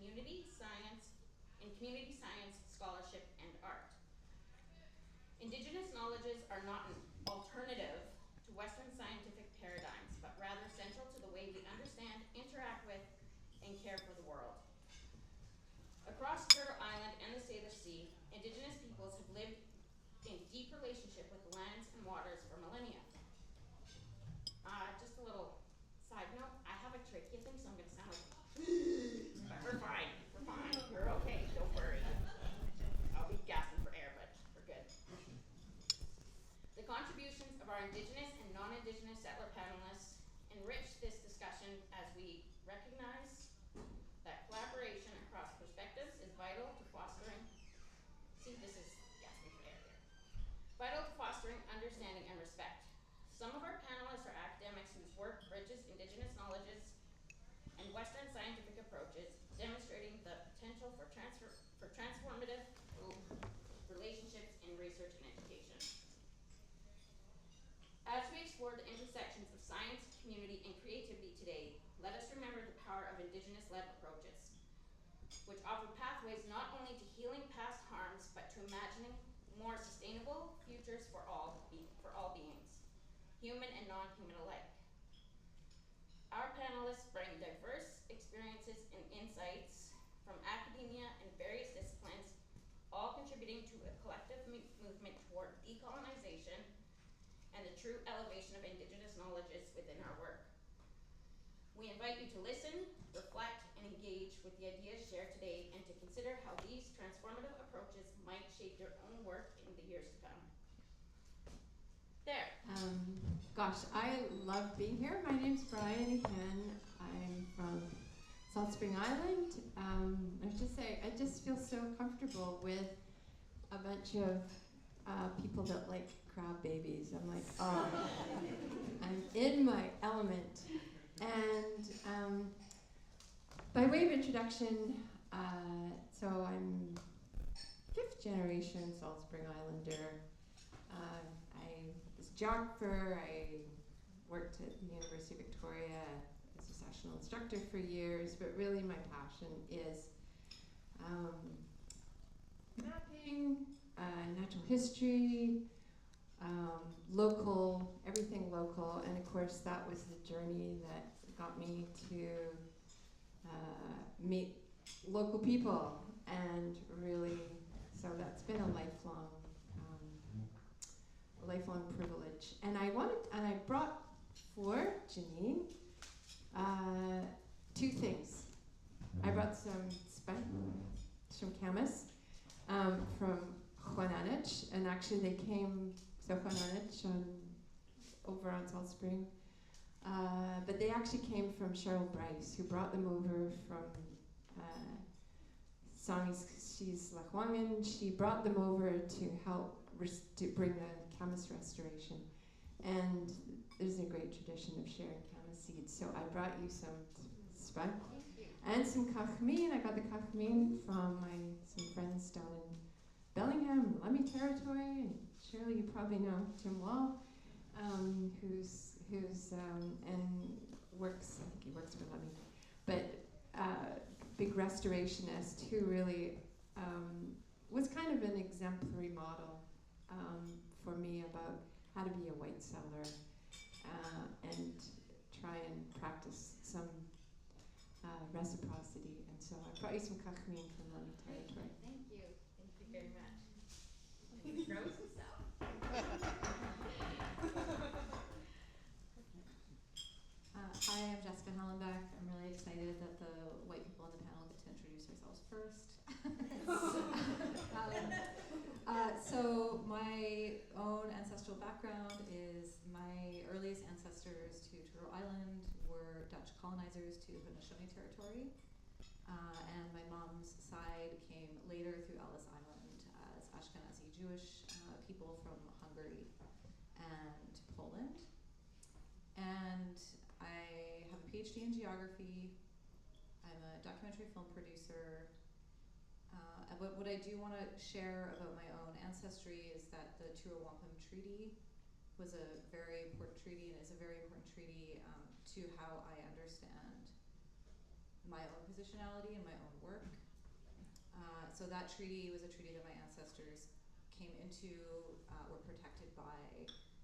community science, scholarship, and art. Indigenous knowledges are not an alternative to Western scientific paradigms, but rather central to the way we understand, interact with, and care for the world. Across Turtle Island and the Salish Sea, Indigenous peoples have lived in deep relationship with the lands and waters for millennia. Just a little side note, I have a trachea thing, so I'm going to sound like but we're fine, we're okay, don't worry. I'll be gasping for air, but we're good. The contributions of our Indigenous and non-Indigenous settler panelists enrich this discussion as we recognize that collaboration across perspectives is vital to fostering, understanding and respect. Some of our panelists are academics whose work bridges Indigenous knowledges and Western scientific approaches, demonstrating the potential for transformative relationships in research and education. As we explore the intersections of science, community, and creativity today, let us remember the power of Indigenous-led approaches, which offer pathways not only to healing past harms, but to imagining more sustainable futures for all beings, human and non-human alike. Our panelists bring diverse experiences and insights from academia and various disciplines, all contributing to a collective movement toward decolonization and the true elevation of Indigenous knowledges within our work. We invite you to listen, reflect, and engage with the ideas shared today, and to consider how these transformative approaches might shape your own work in the years to come. There. Gosh, I love being here. My name's Briony Penn. I'm from Salt Spring Island. I have to say, I just feel so comfortable with a bunch of people that like crab babies. I'm like, oh, I'm in my element. And by way of introduction, so I'm 5th generation Salt Spring Islander. I was a geographer. I worked at the University of Victoria as a sessional instructor for years, but really my passion is mapping, natural history, local, everything local, and of course that was the journey that got me to meet local people, and really, so that's been a lifelong privilege. And I brought for Jeannine two things. I brought some camas from Juananich, and actually they came, so Juananich over on Salt Spring, but they actually came from Cheryl Bryce, who brought them over from she's Lahuangan. She brought them over to help to bring the camas restoration, and there's a great tradition of sharing camas seeds. So I brought you some spud and some kachmin. I got the kachmin from some friends down in Bellingham, Lummi territory, and Shirley, you probably know Tim Wall, who's and works, I think he works for Lummi, but big restorationist who really was kind of an exemplary model for me about how to be a white settler and try and practice some reciprocity. And so I brought you some kachmin from Lummi territory. Thank you very much. And he grows himself. Hi, I'm Jessica Hallenbeck. I'm really excited that the white people on the panel get to introduce ourselves first. So my own ancestral background is my earliest ancestors to Turtle Island were Dutch colonizers to Haudenosaunee territory. And my mom's side came later through Ellis Island as Ashkenazi Jewish people from Hungary and Poland. And I have a PhD in geography. I'm a documentary film producer. But what I do want to share about my own ancestry is that the Tura Wampum Treaty was a very important treaty, and is a very important treaty to how I understand my own positionality and my own work. So that treaty was a treaty that my ancestors came into, were protected by.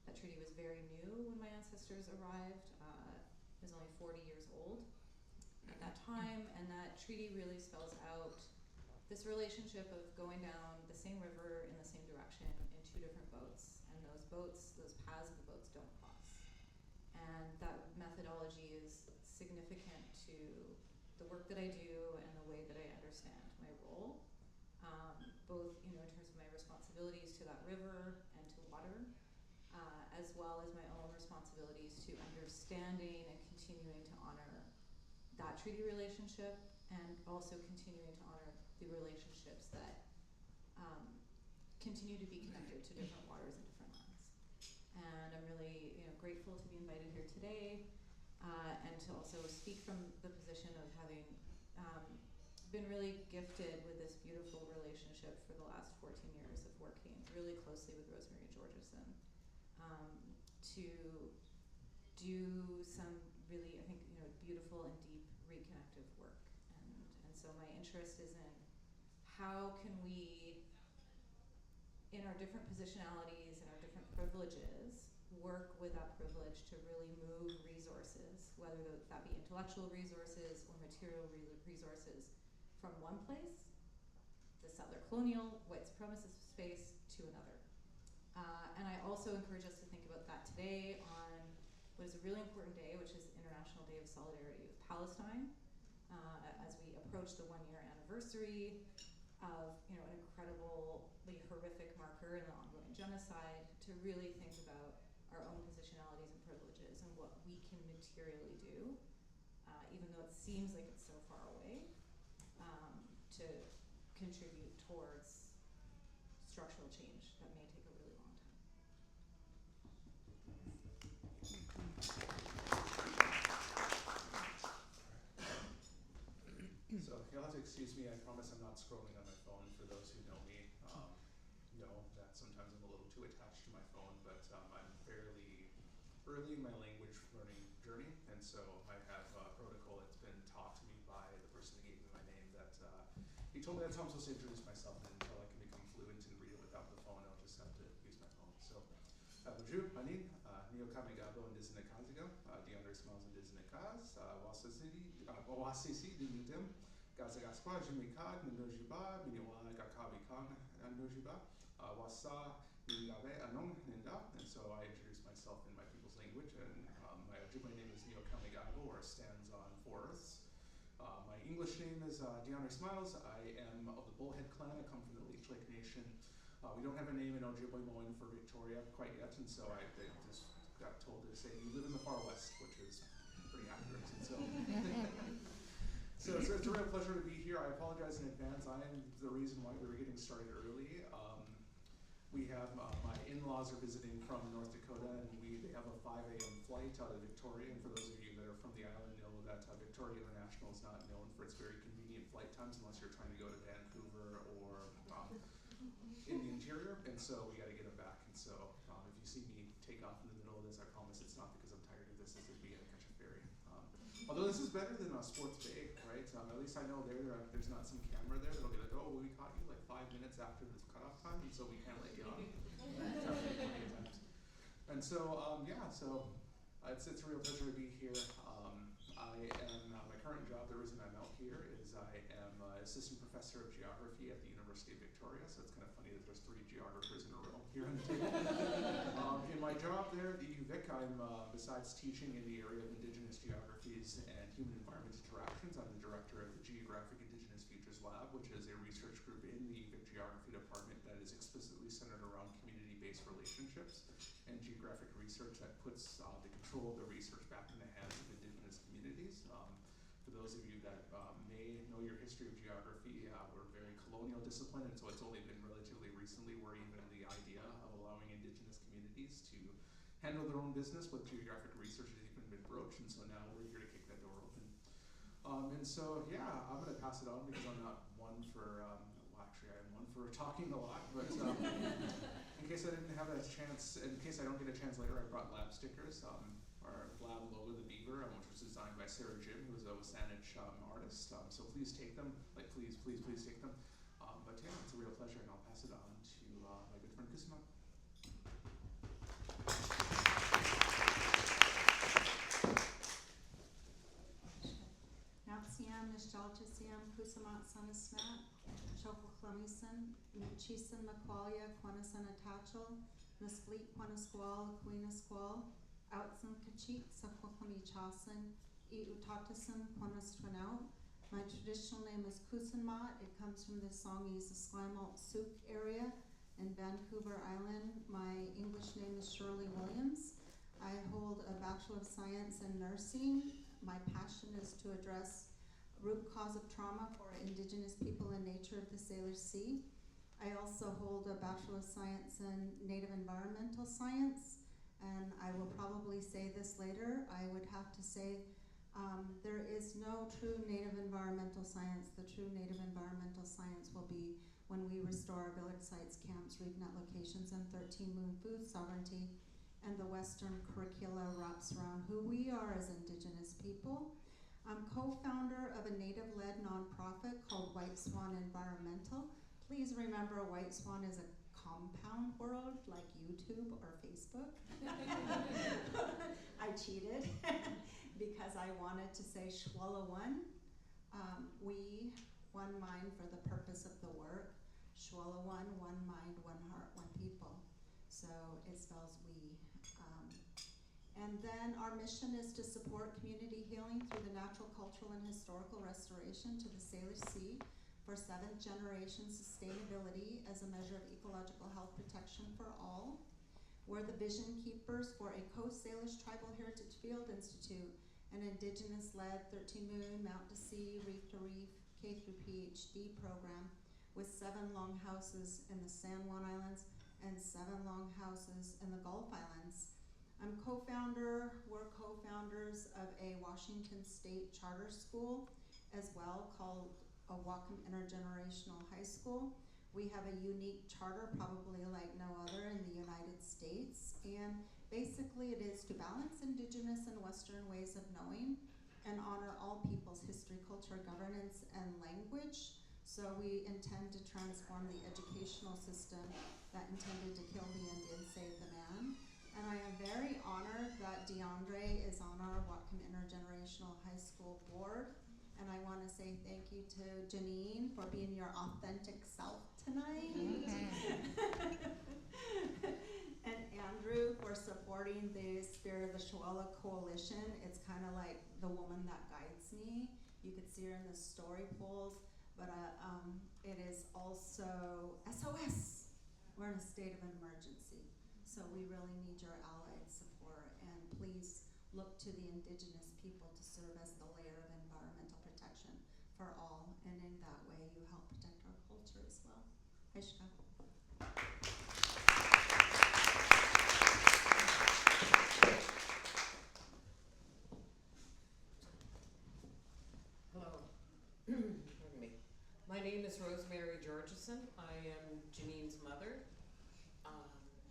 That treaty was very new when my ancestors arrived. It was only 40 years old at that time, and that treaty really spells out this relationship of going down the same river in the same direction in two different boats, and those paths of the boats don't cross. And that methodology is significant to the work that I do and the way that I understand my role, both in terms of my responsibilities to that river and to water, as well as my own responsibilities to understanding and continuing to honor that treaty relationship, and also continuing to honor the relationships that continue to be connected to different waters and different lands. And I'm really grateful to be invited here today, and to also speak from the position of having been really gifted with this beautiful relationship for the last 14 years of working really closely with Rosemary and Georgeson, to do some really, I think, beautiful and deep reconnective work. And so my interest is in how can we, in our different positionalities and our different privileges, work with that privilege to really move resources, whether that be intellectual resources or material resources, from one place, the settler colonial, white supremacist space, to another. And I also encourage us to think about that today on what is a really important day, which is International Day of Solidarity with Palestine, as we approach the 1-year anniversary of an incredibly horrific marker in the ongoing genocide, to really think about our own positionalities and privileges and what we can materially do, even though it seems like it's so far away, to contribute towards structural change that may take a really long time. So you'll have to excuse me, I promise I'm not scrolling on my phone. For those who know me, know that sometimes I'm a little too attached to my phone, but I'm fairly early in my language learning journey, and so I have a protocol that's been taught to me by the person that gave me my name, that he told me that's how I'm supposed to introduce myself, and until I can become fluent and read it without the phone, I'll just have to use my phone. So, bonjour, Jeannine, Niiyokamigaabaw and Deondre smiles and Wasisi, Dinutim, Gazagaskwa, Jimikad, Nindojiba, Miniwa, Gakabikang, Andojiba, Wasa, Ningabe, Anong, Ninda. And so I introduce myself in my people's language, and my Ojibwe name is Niiyokamigaabaw, or stands on forests. My English name is Deondre Smiles. I am of the Bullhead clan. I come from the Leech Lake Nation. We don't have a name in Ojibwe Moan for Victoria quite yet, and so they just got told to say, you live in the far west, which is pretty accurate. And so, so it's a real pleasure to be here. I apologize in advance. I am the reason why we were getting started early. We have, my in-laws are visiting from North Dakota, and they have a 5 a.m. flight out of Victoria. And for those of you that are from the island, know that Victoria International is not known for its very convenient flight times unless you're trying to go to Vancouver or in the interior. And so we got to get them back. And so if you see me take off in the middle of this, I promise it's not because I'm tired of this. This is me to catch a ferry. Although this is better than Sports Bay, right? At least I know there's not some camera there that'll be like, oh, well, we caught you like 5 minutes after this cutoff time, and so we can't let you on. And so, it's a real pleasure to be here. I am, my current job, the reason I'm out here is I am assistant professor of geography at the University of Victoria, so it's kind of funny that there's 3 geographers in a row here on the table. In my job there at the UVic, I'm, besides teaching in the area of Indigenous geographies and human environment interactions, I'm the director of the Geographic Indigenous Futures Lab, which is a research group in the UVic Geography Department that is explicitly centered around community-based relationships and geographic research that puts the control of the research back in the hands of Indigenous communities. For those of you that may know your history of geography, we're a very colonial discipline, and so it's only been relatively recently where even the idea of allowing Indigenous communities to handle their own business with geographic research has even been broached, and so now we're here to kick that door open. And so, yeah, I'm going to pass it on because I'm not one for, well, actually I am one for talking a lot, but in case I didn't have a chance, in case I don't get a chance later, I brought lab stickers. Our our lab logo, the beaver, which was designed by Sarah Jim, who is a Wasanich artist. So please take them, please take them. But yeah, it's a real pleasure, and I'll pass it on to my good friend Kusemaat. Natsiam, Nishalchasiam, Kusemaat, Sanasmat, Chokwaklamison, Chisan, Makwalia, Quanasan, Atachel, Nasplit, Quanasqual, Queenasqual, Outsan, Kachik, Sakwaklami Chasan, Utatasan, Quanastwanout. My traditional name is Kusemaat. It comes from the Songhees Esquimalt Souk area in Vancouver Island. My English name is Shirley Williams. I hold a Bachelor of Science in Nursing. My passion is to address root cause of trauma for Indigenous people and nature of the Salish Sea. I also hold a Bachelor of Science in Native Environmental Science, and I will probably say this later. I would have to say there is no true Native environmental science. The true Native environmental science will be when we restore our village sites, camps, reef net locations, and 13 Moon food sovereignty, and the Western curricula wraps around who we are as Indigenous people. I'm co-founder of a Native-led nonprofit called White Swan Environmental. Please remember, White Swan is a compound word like YouTube or Facebook. I cheated because I wanted to say Shwala One. We, one mind for the purpose of the work. Shwala One mind, one heart, one people. So it spells we. And then our mission is to support community healing through the natural, cultural, and historical restoration to the Salish Sea for 7th generation sustainability as a measure of ecological health protection for all. We're the vision keepers for a Coast Salish Tribal Heritage Field Institute, an Indigenous-led 13 Moon, Mount to Sea, Reef to Reef, K through PhD program with 7 longhouses in the San Juan Islands and 7 longhouses in the Gulf Islands. We're co-founders of a Washington State charter school as well called a Whatcom Intergenerational High School. We have a unique charter, probably like no other in the United States, and basically it is to balance Indigenous and Western ways of knowing and honor all people's history, culture, governance, and language. So we intend to transform the educational system that intended to kill the Indian, save the man. And I am very honored that Deondre is on our Whatcom Intergenerational High School board. And I want to say thank you to Jeannine for being your authentic self tonight. And Andrew for supporting the Spirit of the Shwala Coalition. It's kind of like the woman that guides me. You could see her in the story polls, but it is also SOS. We're in a state of emergency. So we really need your allied support, and please look to the Indigenous people to serve as the layer of environmental protection for all, and in that way you help protect our culture as well. Aishka. Hello. Pardon me. My name is Rosemary Georgeson. I am Jeannine's mother.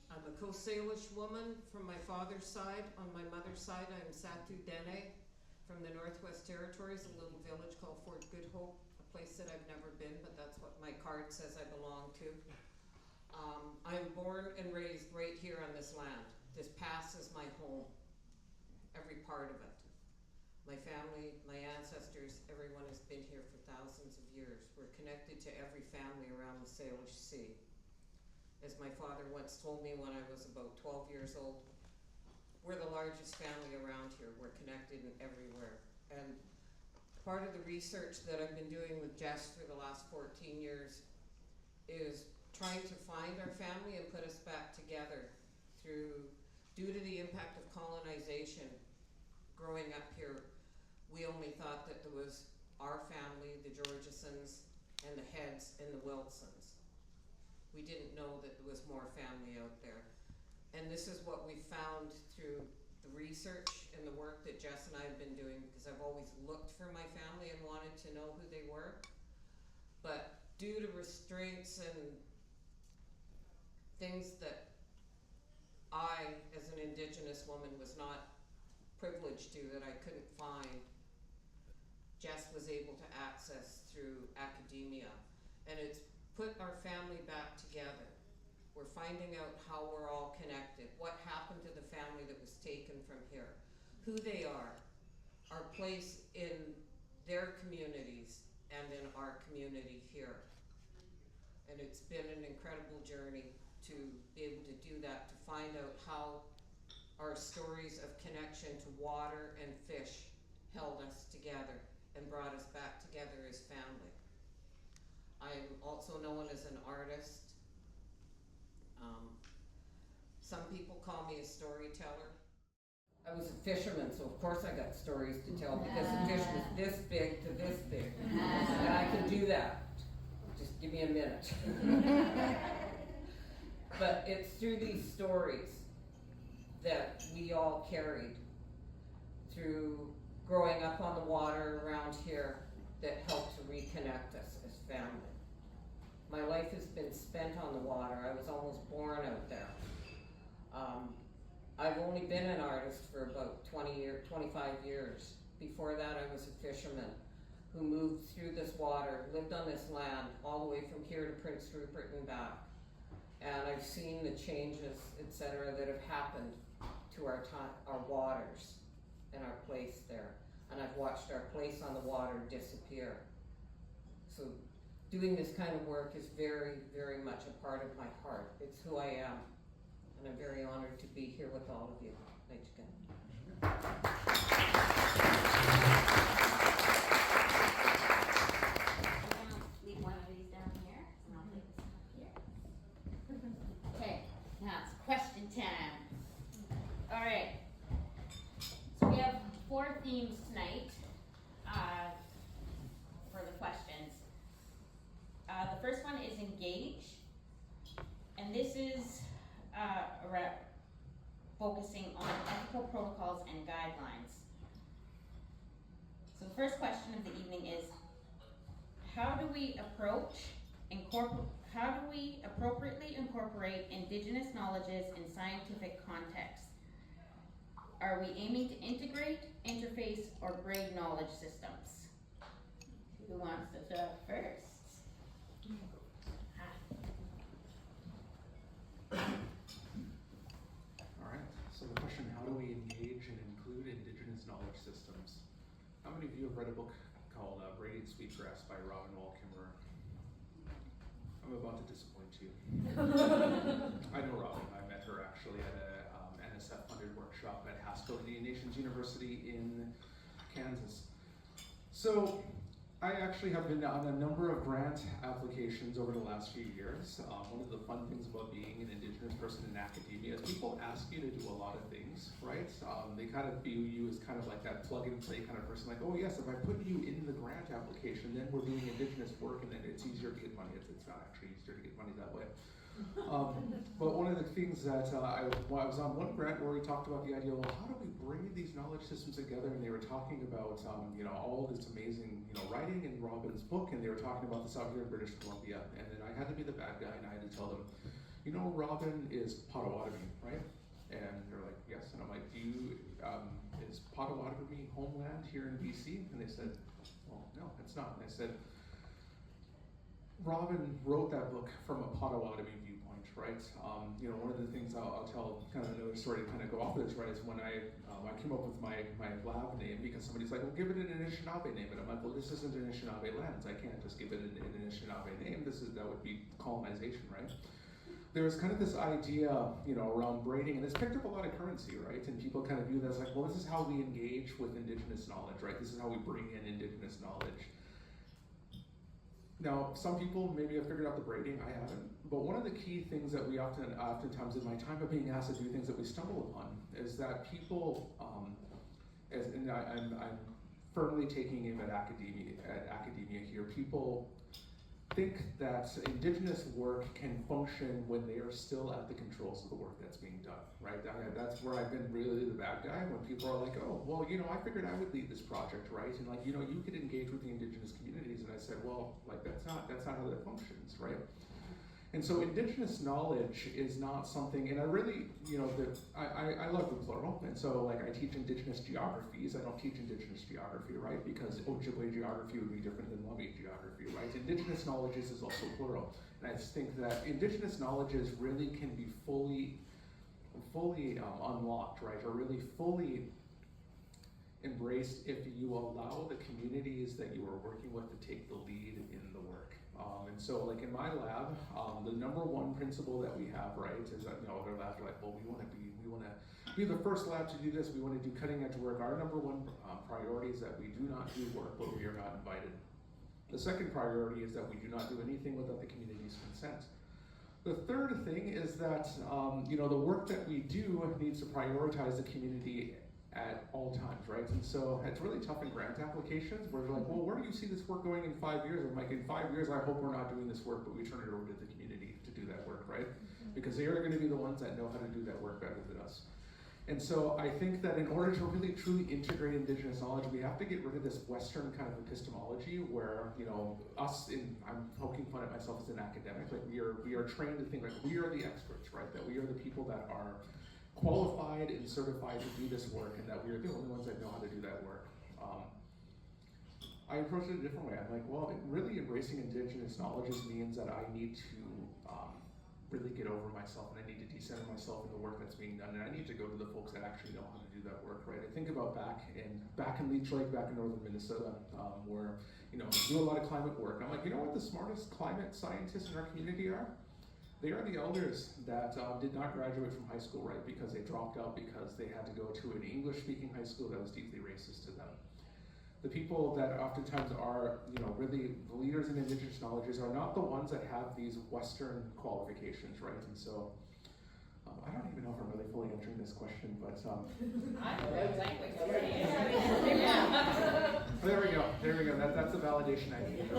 I'm a Coast Salish woman from my father's side. On my mother's side, I'm Satu Dene from the Northwest Territories, a little village called Fort Good Hope, a place that I've never been, but that's what my card says I belong to. I'm born and raised right here on this land. This pass is my home, every part of it. My family, my ancestors, everyone has been here for thousands of years. We're connected to every family around the Salish Sea. As my father once told me when I was about 12 years old, we're the largest family around here. We're connected in everywhere. And part of the research that I've been doing with Jess for the last 14 years is trying to find our family and put us back together due to the impact of colonization. Growing up here, we only thought that there was our family, the Georgesons, and the Heads, and the Wilsons. We didn't know that there was more family out there. And this is what we found through the research and the work that Jess and I have been doing, because I've always looked for my family and wanted to know who they were. But due to restraints and things that I, as an Indigenous woman, was not privilege to that I couldn't find, Jess was able to access through academia. And it's put our family back together. We're finding out how we're all connected, what happened to the family that was taken from here, who they are, our place in their communities and in our community here. And it's been an incredible journey to be able to do that, to find out how our stories of connection to water and fish held us together and brought us back together as family. I'm also known as an artist. Some people call me a storyteller. I was a fisherman, so of course I got stories to tell because the fish was this big to this big. And I can do that. Just give me a minute. But it's through these stories that we all carried through growing up on the water around here that helped to reconnect us as family. My life has been spent on the water. I was almost born out there. I've only been an artist for about 25 years. Before that, I was a fisherman who moved through this water, lived on this land, all the way from here to Prince Rupert and back. And I've seen the changes, etc., that have happened to our waters and our place there. And I've watched our place on the water disappear. So doing this kind of work is very, very much a part of my heart. It's who I am. And I'm very honored to be here with all of you. Thanks again. Leave one of these down here, and I'll take this up here. Okay, now it's question time. All right. So we have 4 themes tonight for the questions. The first one is engage, and this is focusing on ethical protocols and guidelines. So the first question of the evening is, how do we appropriately incorporate Indigenous knowledges in scientific contexts? Are we aiming to integrate, interface, or braid knowledge systems? Who wants to talk first? Alright, so the question, how do we engage and include Indigenous knowledge systems? How many of you have read a book called Braiding Sweetgrass by Robin Wall Kimmerer? I'm about to disappoint you. I know Robin. I met her actually at a NSF-funded workshop at Haskell Indian Nations University in Kansas. So I actually have been on a number of grant applications over the last few years. One of the fun things about being an Indigenous person in academia is people ask you to do a lot of things, right? They kind of view you as kind of like that plug-and-play kind of person, like, oh yes, if I put you in the grant application, then we're doing Indigenous work and then it's easier to get money. It's not actually easier to get money that way. But one of the things that I was on one grant where we talked about the idea, well, how do we bring these knowledge systems together? And they were talking about, all this amazing, writing in Robin's book, and they were talking about this out here in British Columbia. And then I had to be the bad guy, and I had to tell them, Robin is Potawatomi, right? And they're like, yes. And I'm like, is Potawatomi homeland here in BC? And they said, well, no, it's not. And I said, Robin wrote that book from a Potawatomi viewpoint, right? One of the things I'll tell kind of another story to kind of go off of this, right, is when I came up with my lab name because somebody's like, well, give it an Anishinaabe name. And I'm like, well, this isn't an Anishinaabe lands. I can't just give it an Anishinaabe name. That would be colonization, right? There's kind of this idea, around braiding, and it's picked up a lot of currency, right? And people kind of view that as like, well, this is how we engage with Indigenous knowledge, right? This is how we bring in Indigenous knowledge. Now, some people maybe have figured out the braiding, I haven't. But one of the key things that we oftentimes in my time of being asked to do things that we stumble upon is that people, I'm firmly taking aim at academia here, people think that Indigenous work can function when they are still at the controls of the work that's being done, right? That's where I've been really the bad guy, when people are like, oh, well, I figured I would lead this project, right? And like, you could engage with the Indigenous communities. And I said, well, like, that's not how that functions, right? And so Indigenous knowledge is not something, and I really, I love the plural, and so like I teach Indigenous geographies, I don't teach Indigenous geography, right? Because Ojibwe geography would be different than Lummi geography, right? Indigenous knowledges is also plural. And I just think that Indigenous knowledges really can be fully unlocked, right? Or really fully embraced if you allow the communities that you are working with to take the lead in the work. And so like in my lab, the number one principle that we have, right, is that, other labs are like, well, we want to be the first lab to do this, we want to do cutting edge work. Our number one priority is that we do not do work where we are not invited. The second priority is that we do not do anything without the community's consent. The third thing is that, the work that we do needs to prioritize the community at all times, right? And so it's really tough in grant applications where they're like, well, where do you see this work going in 5 years? I'm like, in 5 years, I hope we're not doing this work, but we turn it over to the community to do that work, right? Because they are going to be the ones that know how to do that work better than us. And so I think that in order to really truly integrate Indigenous knowledge, we have to get rid of this Western kind of epistemology where, I'm poking fun at myself as an academic, like we are trained to think like we are the experts, right? That we are the people that are qualified and certified to do this work, and that we are the only ones that know how to do that work. I approach it a different way. I'm like, well, really embracing Indigenous knowledge means that I need to really get over myself, and I need to decenter myself in the work that's being done, and I need to go to the folks that actually know how to do that work, right? I think about back in Leech Lake, back in northern Minnesota, where we do a lot of climate work. I'm like, you know what the smartest climate scientists in our community are? They are the elders that did not graduate from high school, right? Because they dropped out because they had to go to an English-speaking high school that was deeply racist to them. The people that oftentimes are, really the leaders in Indigenous knowledges are not the ones that have these Western qualifications, right? And so, I don't even know if I'm really fully answering this question, but there we go. That's the validation I need.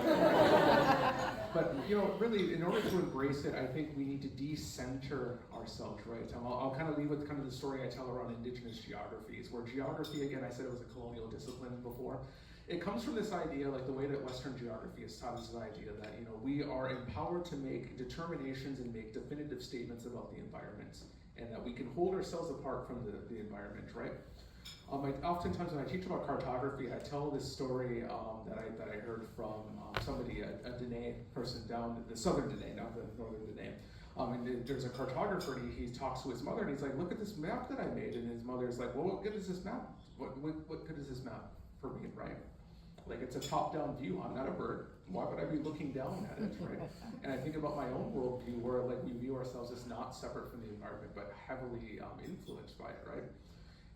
But really, in order to embrace it, I think we need to decenter ourselves, right? I'll kind of leave with kind of the story I tell around Indigenous geographies, where geography, again, I said it was a colonial discipline before. It comes from this idea, like the way that Western geography is taught, is this idea that we are empowered to make determinations and make definitive statements about the environment, and that we can hold ourselves apart from the environment, right? Oftentimes when I teach about cartography, I tell this story that I heard from somebody, a Dene person down the southern Dene, not the northern Dene. And there's a cartographer, and he talks to his mother, and he's like, look at this map that I made. And his mother's like, well, what good is this map? What good is this map for me, right? Like, it's a top-down view. I'm not a bird. Why would I be looking down at it, right? And I think about my own worldview where like we view ourselves as not separate from the environment, but heavily influenced by it, right?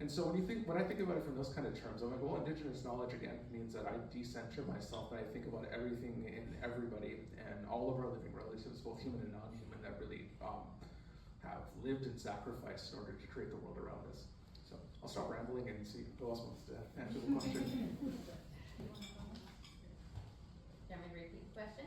And so when I think about it from those kind of terms, I'm like, well, Indigenous knowledge, again, means that I decenter myself and I think about everything and everybody and all of our living relatives, both human and non-human, that really have lived and sacrificed in order to create the world around us. So I'll stop rambling and see who else wants to answer the question. Can we repeat the question?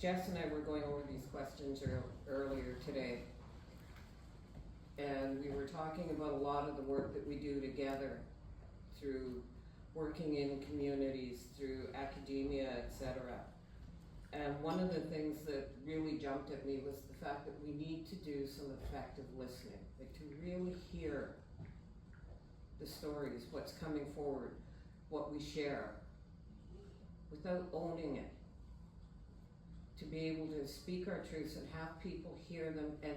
Jess and I were going over these questions earlier today, and we were talking about a lot of the work that we do together through working in communities, through academia, etc. And one of the things that really jumped at me was the fact that we need to do some effective listening, like to really hear the stories, what's coming forward, what we share, without owning it. To be able to speak our truths and have people hear them and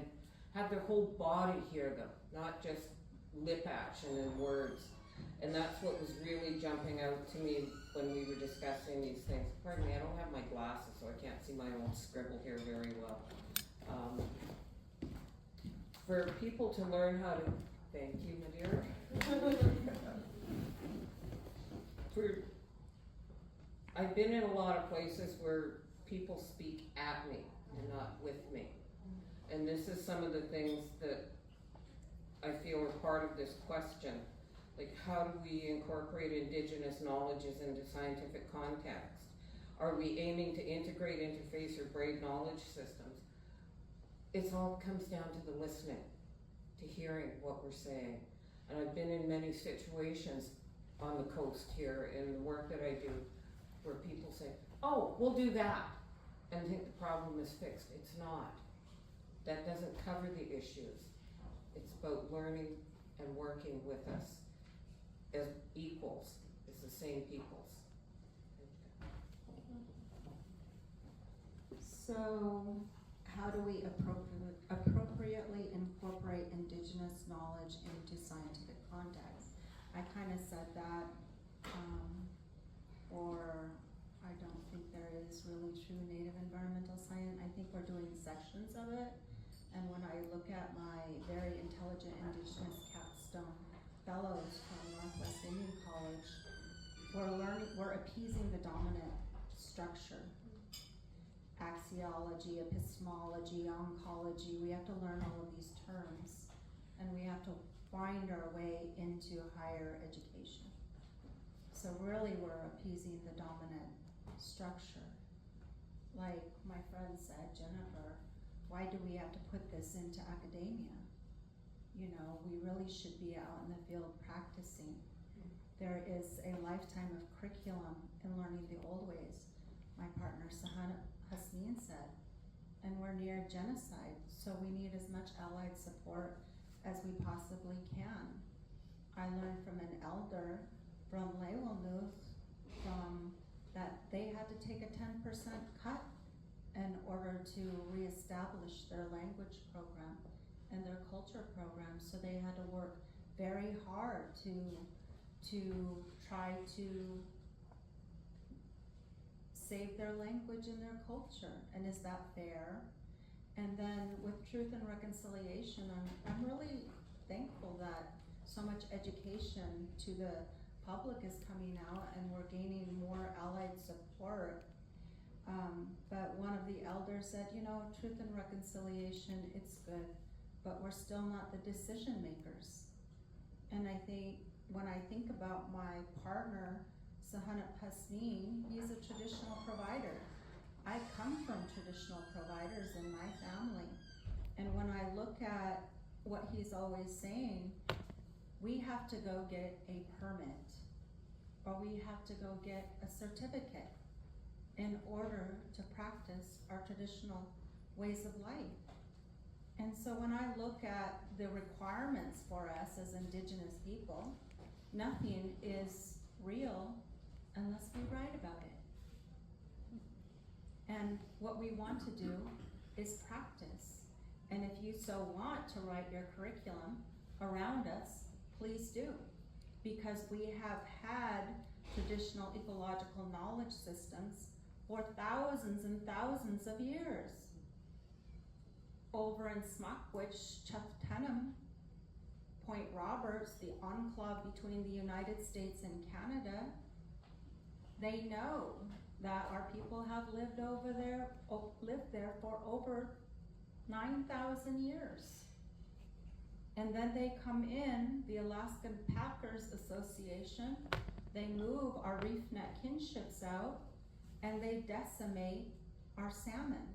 have their whole body hear them, not just lip action and words. And that's what was really jumping out to me when we were discussing these things. Pardon me, I don't have my glasses, so I can't see my own scribble here very well. For people to learn how to, thank you, Madeira. I've been in a lot of places where people speak at me and not with me. And this is some of the things that I feel are part of this question. Like, how do we incorporate Indigenous knowledges into scientific context? Are we aiming to integrate, interface, or braid knowledge systems? It all comes down to the listening, to hearing what we're saying. And I've been in many situations on the coast here in the work that I do, where people say, oh, we'll do that, and think the problem is fixed. It's not. That doesn't cover the issues. It's about learning and working with us as equals, as the same peoples. So, how do we appropriately incorporate Indigenous knowledge into scientific context? I kind of said that, or I don't think there is really true Native environmental science. I think we're doing sections of it. And when I look at my very intelligent Indigenous capstone fellows from Northwest Indian College, we're appeasing the dominant structure. Axiology, epistemology, oncology, we have to learn all of these terms, and we have to find our way into higher education. So really we're appeasing the dominant structure. Like my friend said, Jennifer, why do we have to put this into academia? You know, we really should be out in the field practicing. There is a lifetime of curriculum in learning the old ways. My partner Jeannine said, and we're near genocide, so we need as much allied support as we possibly can. I learned from an elder from Lewilnuth that they had to take a 10% cut in order to reestablish their language program and their culture program, so they had to work very hard to try to save their language and their culture. And is that fair? And then with Truth and Reconciliation, I'm really thankful that so much education to the public is coming out and we're gaining more allied support. But one of the elders said, you know, Truth and Reconciliation, it's good, but we're still not the decision makers. And I think, when I think about my partner, Jeannine, he's a traditional provider. I come from traditional providers in my family. And when I look at what he's always saying, we have to go get a permit, or we have to go get a certificate in order to practice our traditional ways of life. And so when I look at the requirements for us as Indigenous people, nothing is real unless we write about it. And what we want to do is practice. And if you so want to write your curriculum around us, please do. Because we have had traditional ecological knowledge systems for thousands and thousands of years. Over in Smuckwich, Chuftenham, Point Roberts, the enclave between the United States and Canada, they know that our people have lived there for over 9,000 years. And then they come in, the Alaskan Packers Association, they move our reef net kinships out, and they decimate our salmon.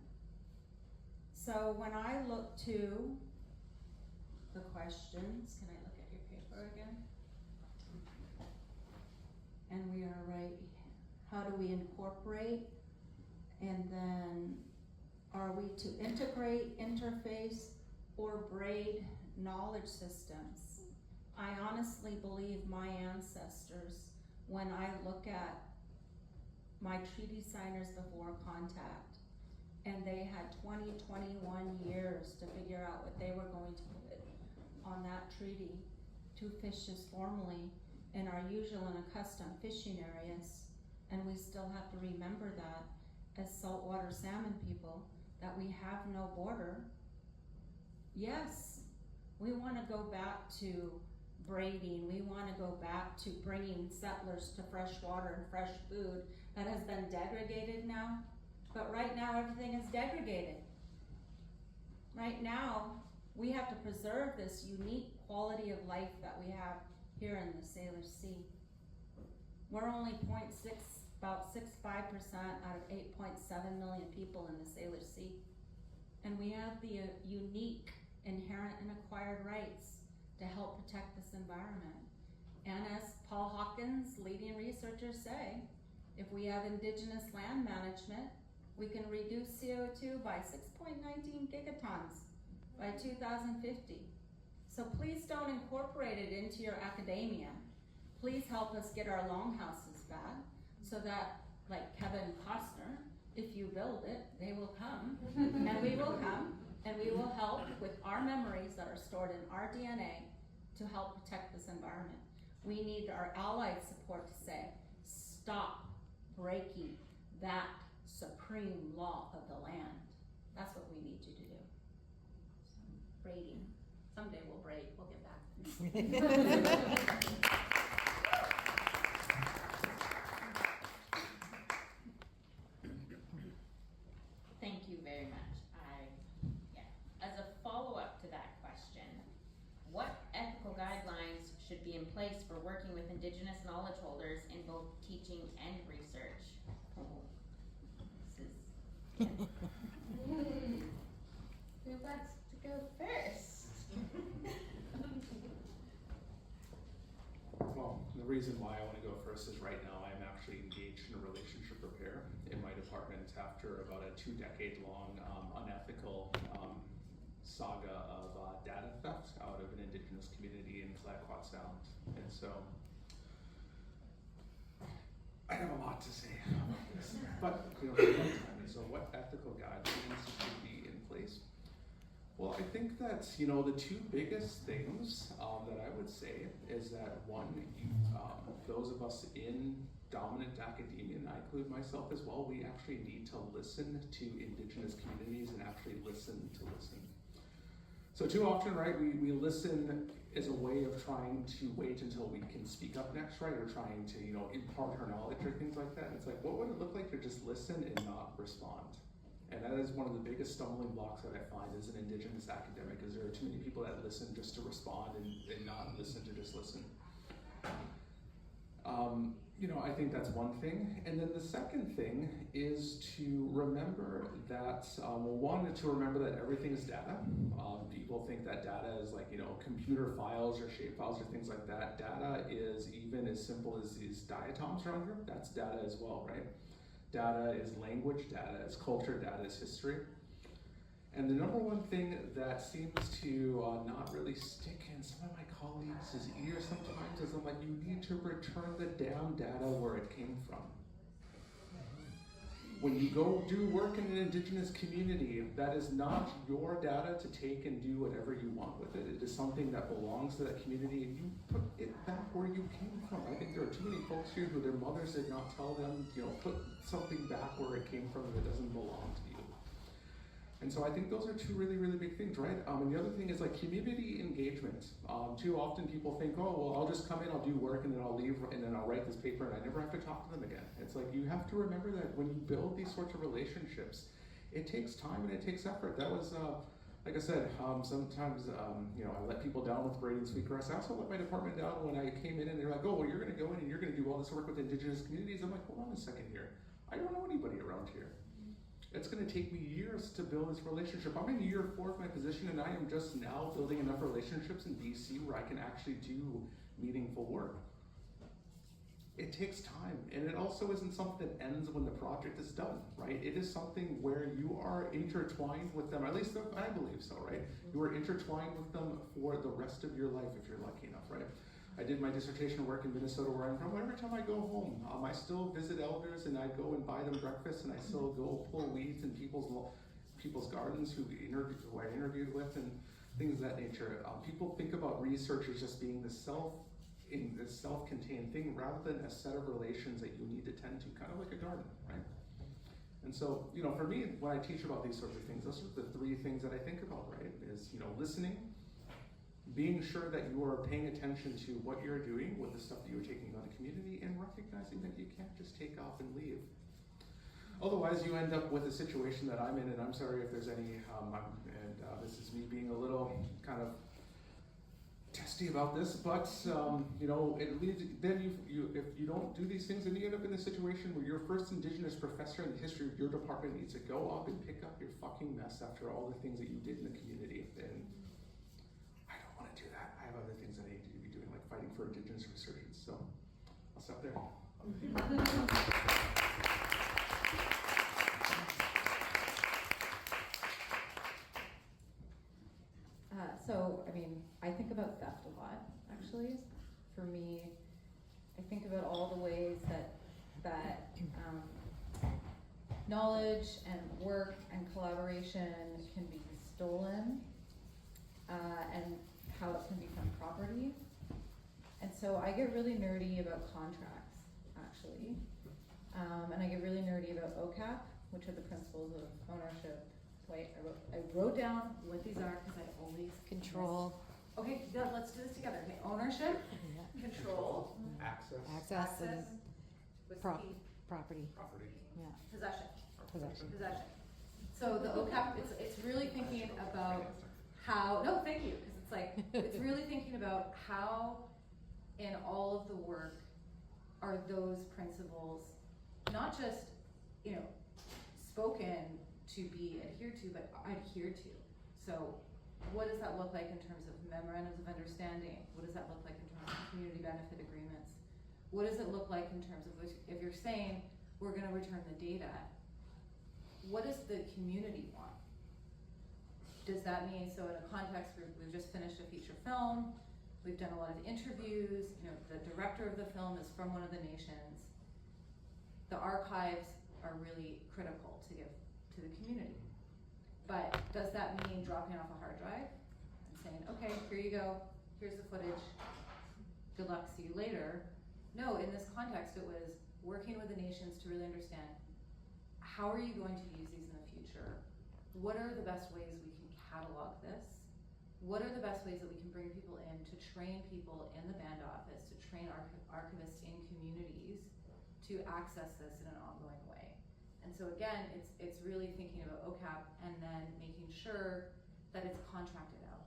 So when I look to the questions, can I look at your paper again? And we are right, how do we incorporate? And then, are we to integrate, interface, or braid knowledge systems? I honestly believe my ancestors, when I look at my treaty signers before contact, and they had 21 years to figure out what they were going to put on that treaty to fish as formally in our usual and accustomed fishing areas. And we still have to remember that as saltwater salmon people, that we have no border. Yes, we want to go back to braiding. We want to go back to bringing settlers to fresh water and fresh food that has been degraded now. But right now, everything is degraded. Right now, we have to preserve this unique quality of life that we have here in the Salish Sea. We're only about 65% out of 8.7 million people in the Salish Sea. And we have the unique inherent and acquired rights to help protect this environment. And as Paul Hawkins, leading researchers say, if we have Indigenous land management, we can reduce CO2 by 6.19 gigatons by 2050. So please don't incorporate it into your academia. Please help us get our longhouses back so that, like Kevin Costner, if you build it, they will come, and we will come, and we will help with our memories that are stored in our DNA to help protect this environment. We need our allied support to say, stop breaking that supreme law of the land. That's what we need you to do. Braiding. Someday we'll braid, we'll get back. Thank you very much. As a follow-up to that question, what ethical guidelines should be in place for working with Indigenous knowledge holders in both teaching and research? Who wants to go first? Well, the reason why I want to go first is right now I'm actually engaged in a relationship repair in my department after about a 2-decade-long unethical saga of data theft out of an Indigenous community in Clayoquot Sound. And so I have a lot to say about this, but we don't have enough time. And so what ethical guidelines should be in place? Well, I think that, the two biggest things that I would say is that one, those of us in dominant academia, and I include myself as well, we actually need to listen to Indigenous communities and actually listen to listen. So too often, right, we listen as a way of trying to wait until we can speak up next, right, or trying to, impart our knowledge or things like that. And it's like, what would it look like to just listen and not respond? And that is one of the biggest stumbling blocks that I find as an Indigenous academic, is there are too many people that listen just to respond and not listen to just listen. I think that's one thing. And then the second thing is to remember that, to remember that everything is data. People think that data is like, computer files or shape files or things like that. Data is even as simple as these diatoms around here. That's data as well, right? Data is language, data is culture, data is history. And the number one thing that seems to not really stick in some of my colleagues' ears sometimes is I'm like, you need to return the damn data where it came from. When you go do work in an Indigenous community, that is not your data to take and do whatever you want with it. It is something that belongs to that community, and you put it back where you came from. I think there are too many folks here who their mothers did not tell them, put something back where it came from that doesn't belong to you. And so I think those are two really, really big things, right? And the other thing is like community engagement. Too often people think, oh, well, I'll just come in, I'll do work, and then I'll leave, and then I'll write this paper, and I never have to talk to them again. It's like, you have to remember that when you build these sorts of relationships, it takes time and it takes effort. That was, like I said, sometimes, I let people down with braiding sweetgrass. I also let my department down when I came in and they're like, oh, well, you're gonna go in and you're gonna do all this work with Indigenous communities. I'm like, hold on a second here. I don't know anybody around here. It's going to take me years to build this relationship. I'm in year 4 of my position, and I am just now building enough relationships in BC where I can actually do meaningful work. It takes time, and it also isn't something that ends when the project is done, right? It is something where you are intertwined with them, at least I believe so, right? You are intertwined with them for the rest of your life if you're lucky enough, right? I did my dissertation work in Minnesota where I'm from. Every time I go home, I still visit elders and I go and buy them breakfast, and I still go pull weeds in people's gardens who I interviewed with and things of that nature. People think about research as just being this self-contained thing rather than a set of relations that you need to tend to, kind of like a garden, right? And so, for me, when I teach about these sorts of things, those are the 3 things that I think about, right? Is, listening, being sure that you are paying attention to what you're doing with the stuff that you're taking on a community, and recognizing that you can't just take off and leave. Otherwise, you end up with a situation that I'm in, and I'm sorry if there's any, this is me being a little kind of testy about this, but it leads. Then if you don't do these things, then you end up in a situation where your first Indigenous professor in the history of your department needs to go up and pick up your fucking mess after all the things that you did in the community. And I don't want to do that. I have other things that I need to be doing, like fighting for Indigenous resurgence. So Stop there. So, I mean, I think about theft a lot, actually. For me, I think about all the ways that knowledge and work and collaboration can be stolen, and how it can become property. And so I get really nerdy about contracts, actually. And I get really nerdy about OCAP, which are the principles of ownership. Wait, I wrote down what these are because I always Control. Okay, yeah, let's do this together. Okay, ownership, control, Access. Access and what's Prop. the key? property. Property. Yeah. Possession. Possession. Possession. So the OCAP, it's really thinking about how, no, thank you, because it's like, it's really thinking about how in all of the work are those principles not just, spoken to be adhered to, but adhered to. So what does that look like in terms of memorandums of understanding? What does that look like in terms of community benefit agreements? What does it look like in terms of if you're saying we're going to return the data, what does the community want? Does that mean, so in a context where we've just finished a feature film, we've done a lot of interviews, the director of the film is from one of the nations. The archives are really critical to give to the community. But does that mean dropping off a hard drive and saying, okay, here you go, here's the footage, good luck, see you later? No, in this context it was working with the nations to really understand, how are you going to use these in the future? What are the best ways we can catalog this? What are the best ways that we can bring people in to train people in the band office, to train archivists in communities to access this in an ongoing way? And so again, it's really thinking about OCAP and then making sure that it's contracted out.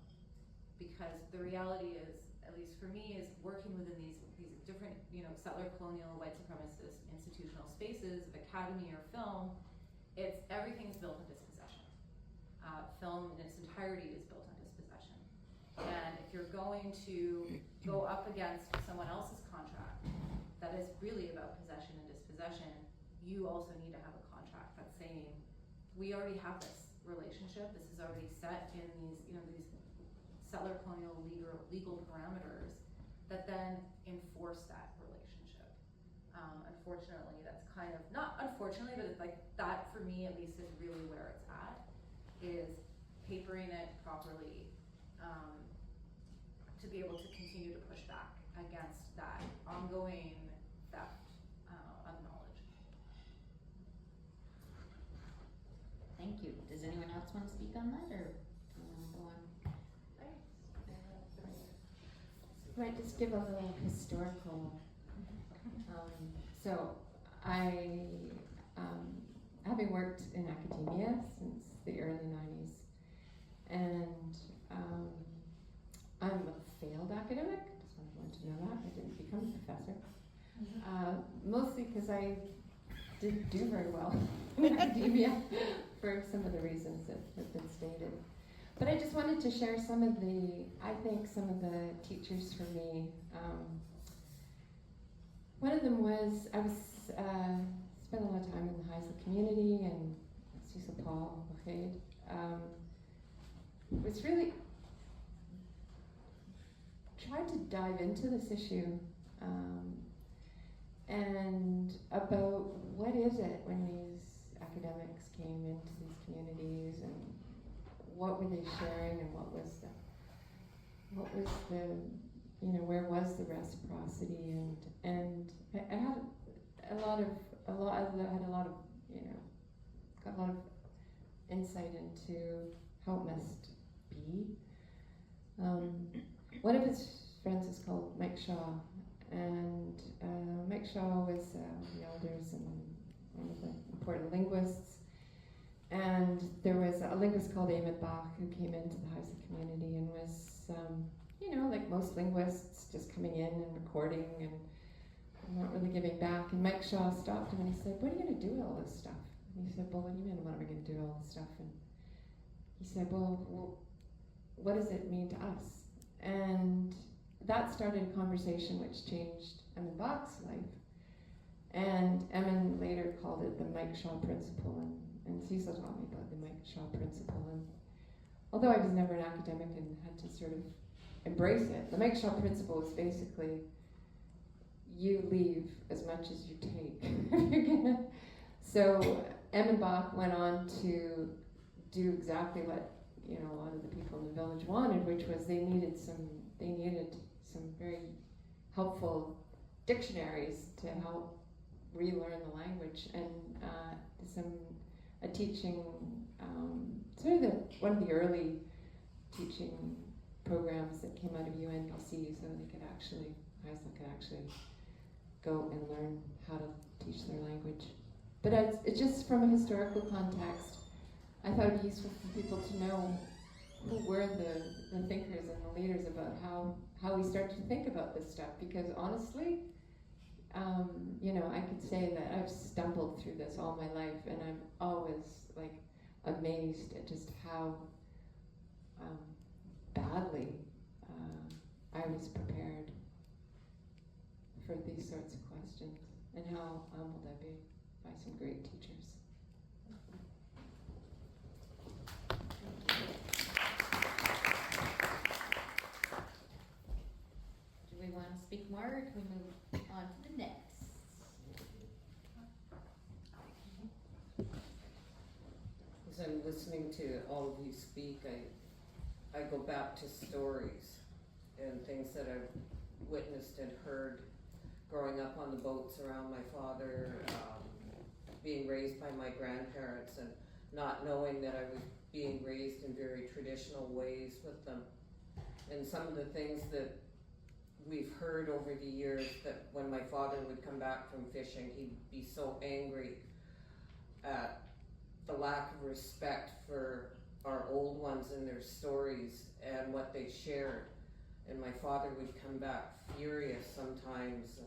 Because the reality is, at least for me, is working within these different, settler, colonial, white supremacist institutional spaces of academy or film, everything's built on dispossession. Film in its entirety is built on dispossession. And if you're going to go up against someone else's contract that is really about possession and dispossession, you also need to have a contract that's saying, we already have this relationship, this is already set in these, these settler colonial legal parameters that then enforce that relationship. Unfortunately, that's kind of, not unfortunately, but it's like that for me at least is really where it's at, is papering it properly to be able to continue to push back against that ongoing theft of knowledge. Thank you. Does anyone else want to speak on that, or do you want to go on? Right, just give a little historical. So I, having worked in academia since the early 90s, and I'm a failed academic, just wanted to know that. I didn't become a professor. Mostly because I didn't do very well in academia for some of the reasons that have been stated. But I just wanted to share some of the teachers for me. One of them was, I was spent a lot of time in the Haisla community and Cecil Paul Wachade. Was really tried to dive into this issue and about what is it when these academics came into these communities, and what were they sharing, and what was the where was the reciprocity, and I had got a lot of insight into how it must be. One of his friends is called Mike Shaw, and Mike Shaw was the elders and one of the important linguists. And there was a linguist called Ahmed Bach who came into the Haisla community and was, like most linguists, just coming in and recording and not really giving back. And Mike Shaw stopped him and he said, "What are you going to do with all this stuff?" And he said, "Well, what do you mean, what am I going to do with all this stuff?" And he said, well, what does it mean to us? And that started a conversation which changed Emmon Bach's life. And Emmon later called it the Mike Shaw Principle, and Cecil taught me about the Mike Shaw Principle. And although I was never an academic and had to sort of embrace it, the Mike Shaw Principle is basically you leave as much as you take. If you're gonna. So Emmon Bach went on to do exactly what a lot of the people in the village wanted, which was they needed some very helpful dictionaries to help relearn the language, and a teaching one of the early teaching programs that came out of UNLC, so they could actually go and learn how to teach their language. But it's just from a historical context, I thought it'd be useful for people to know who were the thinkers and the leaders about how we start to think about this stuff, because honestly, I could say that I've stumbled through this all my life, and I'm always like amazed at just how badly I was prepared for these sorts of questions, and how humbled I'd be by some great teachers. Do we want to speak more, or can we move on to the next? As I'm listening to all of you speak, I go back to stories and things that I've witnessed and heard growing up on the boats around my father, being raised by my grandparents, and not knowing that I was being raised in very traditional ways with them. And some of the things that we've heard over the years, that when my father would come back from fishing, he'd be so angry at the lack of respect for our old ones and their stories and what they shared. And my father would come back furious sometimes.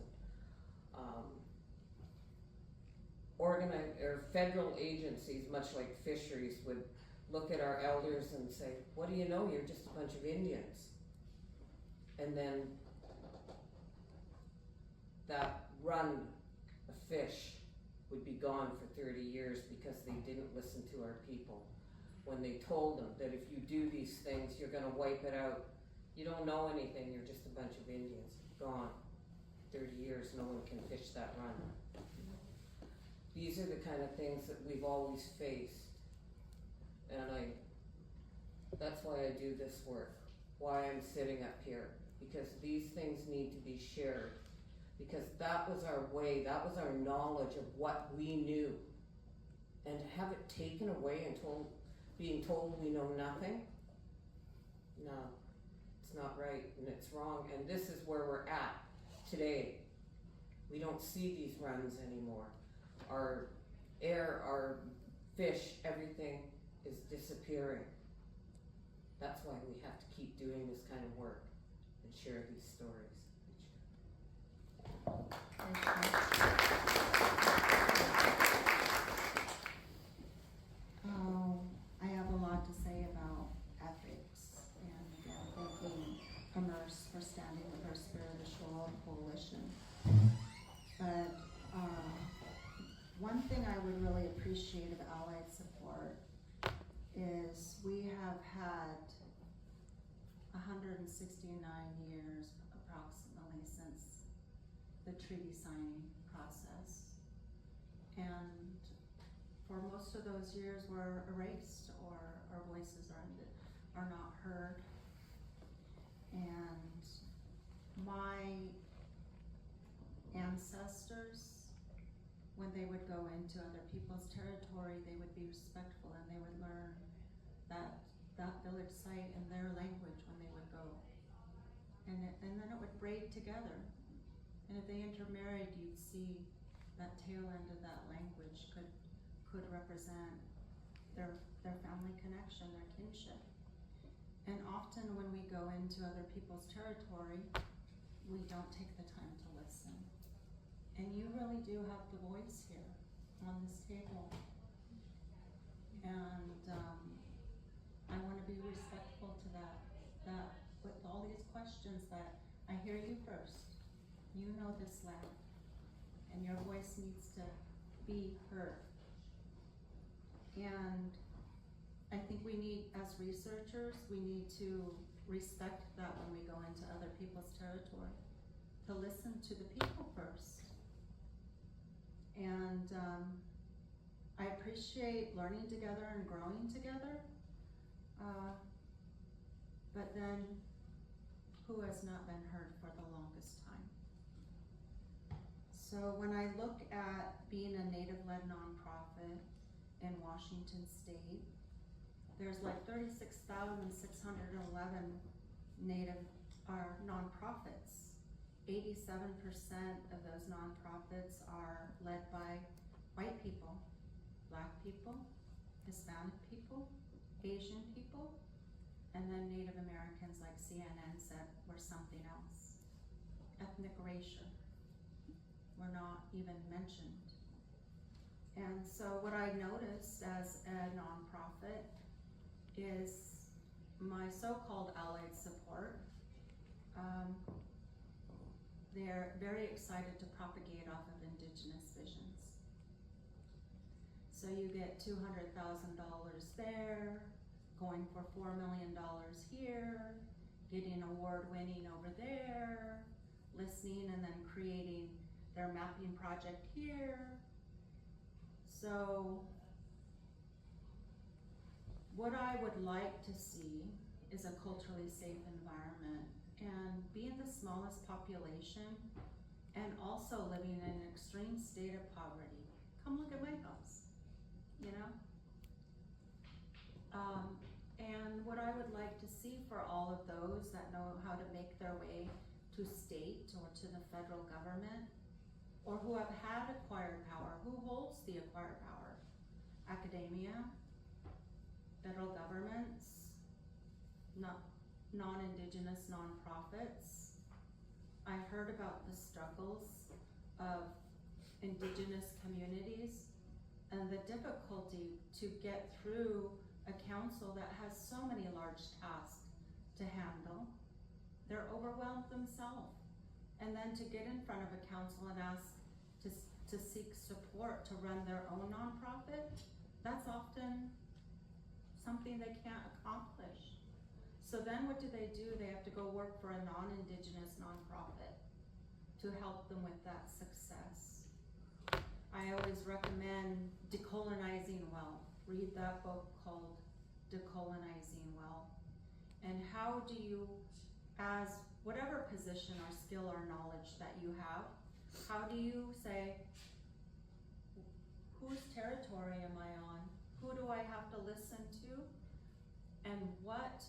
Federal agencies, much like fisheries, would look at our elders and say, "What do you know? You're just a bunch of Indians." And then that run of fish would be gone for 30 years because they didn't listen to our people. When they told them that if you do these things, you're going to wipe it out. You don't know anything, you're just a bunch of Indians. Gone. 30 years, no one can fish that run. These are the kind of things that we've always faced. And that's why I do this work, why I'm sitting up here, because these things need to be shared. Because that was our way, that was our knowledge of what we knew. And to have it taken away and being told we know nothing, no, it's not right and it's wrong. And this is where we're at today. We don't see these runs anymore. Our air, our fish, everything is disappearing. That's why we have to keep doing this kind of work and share these stories. I have a lot to say about ethics and thanking Immerse for standing with our spiritual coalition. But one thing I would really appreciate of allied support is we have had 169 years approximately since the treaty signing process, and for most of those years we're erased, or our voices are not heard. And my ancestors, when they would go into other people's territory, they would be respectful and they would learn that village site in their language when they would go. And then it would braid together. And if they intermarried, you'd see that tail end of that language could represent their family connection, their kinship. And often when we go into other people's territory, we don't take the time to listen. And you really do have the voice here on this table. And I want to be respectful to that with all these questions that I hear you first. You know this land, and your voice needs to be heard. And I think we need, as researchers, we need to respect that when we go into other people's territory, to listen to the people first. And I appreciate learning together and growing together, but then who has not been heard for the longest time? So when I look at being a Native-led nonprofit in Washington State, there's like 36,611 Native nonprofits. 87% of those nonprofits are led by white people, Black people, Hispanic people, Asian people, and then Native Americans, like CNN said, were something else. Ethnic erasure were not even mentioned. And so what I noticed as a nonprofit is my so-called allied support. They're very excited to propagate off of Indigenous visions. So you get $200,000 there, going for $4 million here, getting award-winning over there, listening and then creating their mapping project here. So what I would like to see is a culturally safe environment, and being the smallest population and also living in an extreme state of poverty. Come look at my house, you know? And what I would like to see for all of those that know how to make their way to state or to the federal government, or who have had acquired power, who holds the acquired power? Academia, federal governments, non-Indigenous nonprofits. I heard about the struggles of Indigenous communities and the difficulty to get through a council that has so many large tasks to handle. They're overwhelmed themselves. And then to get in front of a council and ask to seek support to run their own nonprofit, that's often something they can't accomplish. So then what do? They have to go work for a non-Indigenous nonprofit to help them with that success. I always recommend Decolonizing Wealth. Read that book called Decolonizing Wealth. And how do you, as whatever position or skill or knowledge that you have, how do you say, whose territory am I on? Who do I have to listen to? And what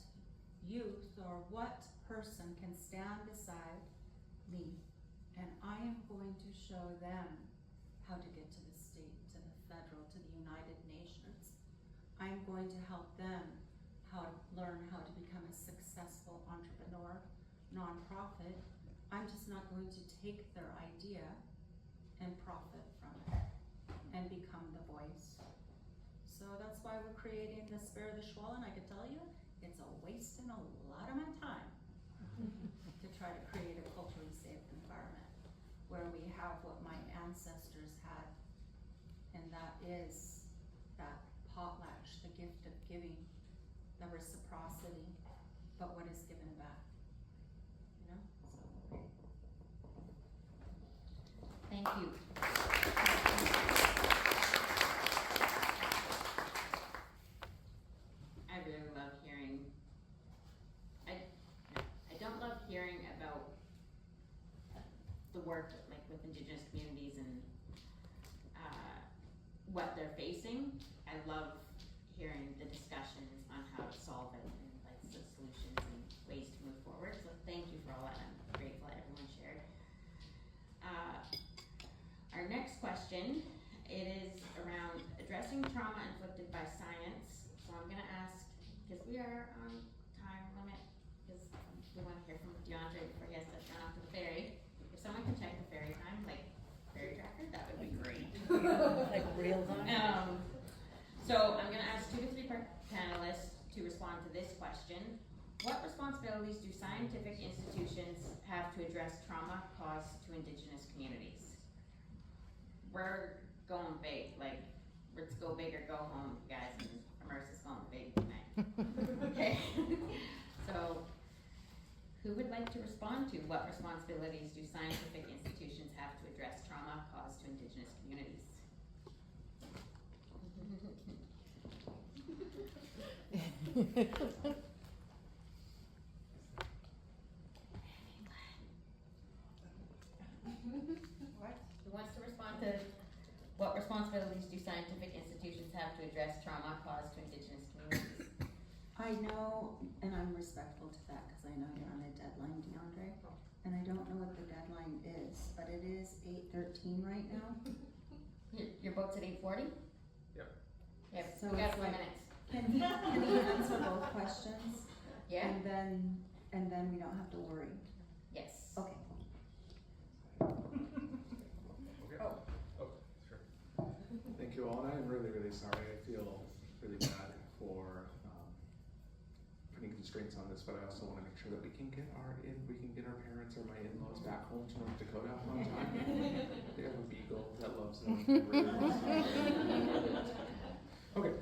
youth or what person can stand beside me? And I am going to show them how to get to the state, to the federal, to the United Nations. I'm going to help them learn how to become a successful entrepreneur, nonprofit. I'm just not going to take their idea and profit from it and become the voice. So that's why we're creating the Spare the Schwallen. I could tell you, it's a wasting a lot of my time to try to create a culturally safe environment where we have what my ancestors had, and that is that potlatch, the gift of giving, the reciprocity, but what is given back, you know? So, Thank you. I really love hearing, I don't love hearing about the work like with Indigenous communities and what they're facing. I love hearing the discussions on how to solve it and like the solutions and ways to move forward. So thank you for all that. I'm grateful that everyone shared. Our next question, it is around addressing trauma inflicted by science. So I'm gonna ask, because we are on time limit, because we want to hear from Deondre before he has to run off to the ferry. If someone can check the ferry time, like ferry tracker, that would be great. Like real time? So I'm gonna ask 2 to 3 panelists to respond to this question. What responsibilities do scientific institutions have to address trauma caused to Indigenous communities? We're going big, like, let's go big or go home, guys, and Immerse is going big tonight. Okay, so who would like to respond to what responsibilities do scientific institutions have to address trauma caused to Indigenous communities? Who wants to respond to what responsibilities do scientific institutions have to address trauma caused to Indigenous communities? I know, and I'm respectful to that because I know you're on a deadline, Deondre, and I don't know what the deadline is, but it is 8:13 right now. Your boat's at 8:40? Yep. Yep, So we got it's 4 like- minutes. Can he answer both questions? Yeah? And then we don't have to worry. Yes. Okay. Okay. Oh, sure. Thank you all, and I'm really, really sorry. I feel really bad for putting constraints on this, but I also want to make sure that we can get our parents or my in-laws back home to North Dakota on time. They have a beagle that loves them. Okay,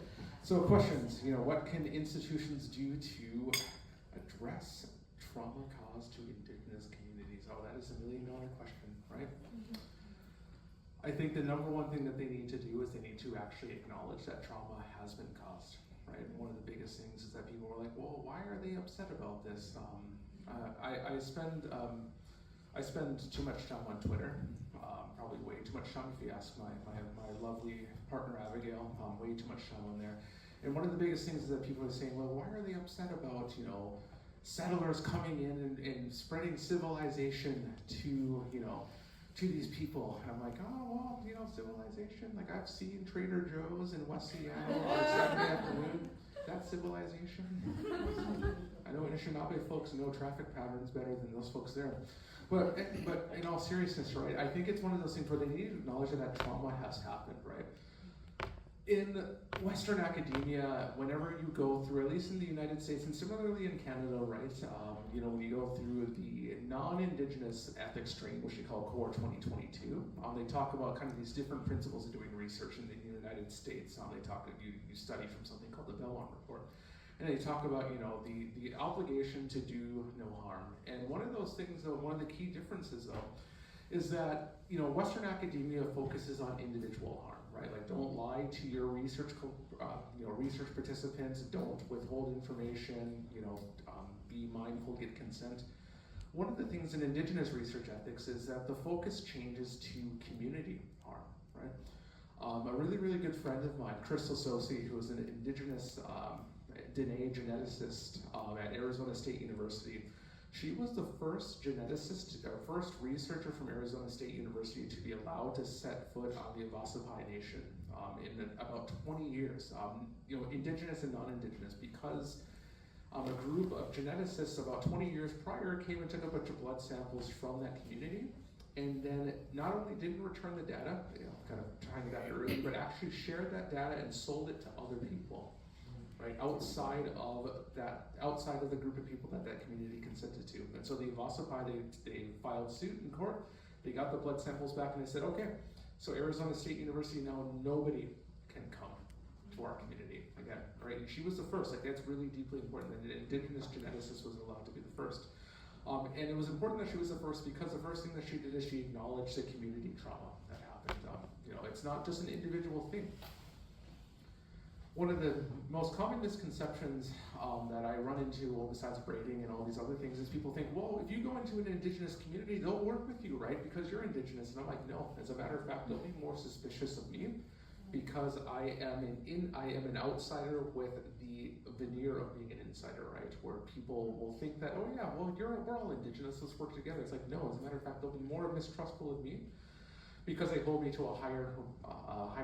so questions. What can institutions do to address trauma caused to Indigenous communities? Oh, that is $1 million question, right? I think the number one thing that they need to do is they need to actually acknowledge that trauma has been caused, right? One of the biggest things is that people are like, well, why are they upset about this? I spend too much time on Twitter, probably way too much time if you ask my lovely partner Abigail, way too much time on there. And one of the biggest things is that people are saying, well, why are they upset about, settlers coming in and spreading civilization to these people? And I'm like, oh, well, civilization, like I've seen Trader Joe's in West Seattle on Saturday afternoon. That's civilization. I know Anishinaabe folks know traffic patterns better than those folks there. But in all seriousness, right, I think it's one of those things where they need to acknowledge that trauma has happened, right? In Western academia, whenever you go through, at least in the United States and similarly in Canada, right, when you go through the non-Indigenous ethics training, which they call Core 2022, they talk about kind of these different principles of doing research in the United States. You study from something called the Bellon Report. And they talk about, the obligation to do no harm. And one of those things, though, one of the key differences, though, is that, Western academia focuses on individual harm, right? Like, don't lie to your research participants, don't withhold information, be mindful, get consent. One of the things in Indigenous research ethics is that the focus changes to community harm, right? A really, really good friend of mine, Crystal Sosi, who is an Indigenous DNA geneticist at Arizona State University. She was the first geneticist, or first researcher from Arizona State University to be allowed to set foot on the Kusemaat Nation in about 20 years, Indigenous and non-Indigenous, because a group of geneticists about 20 years prior came and took a bunch of blood samples from that community, and then not only didn't return the data, kind of trying to get it early, but actually shared that data and sold it to other people. Right, outside of the group of people that community consented to. And so the Kusemaat, they filed suit in court, they got the blood samples back, and they said, okay, so Arizona State University, now nobody can come to our community again, right? And she was the first, that's really deeply important, that an Indigenous geneticist was allowed to be the first. And it was important that she was the first because the first thing that she did is she acknowledged the community trauma that happened. It's not just an individual thing. One of the most common misconceptions that I run into, besides braiding and all these other things, is people think, well, if you go into an Indigenous community, they'll work with you, right? Because you're Indigenous. And I'm like, no. As a matter of fact, they'll be more suspicious of me because I am an outsider with the veneer of being an insider, right? Where people will think that, oh yeah, well, we're all Indigenous, let's work together. It's like, no. As a matter of fact, they'll be more mistrustful of me because they hold me to a higher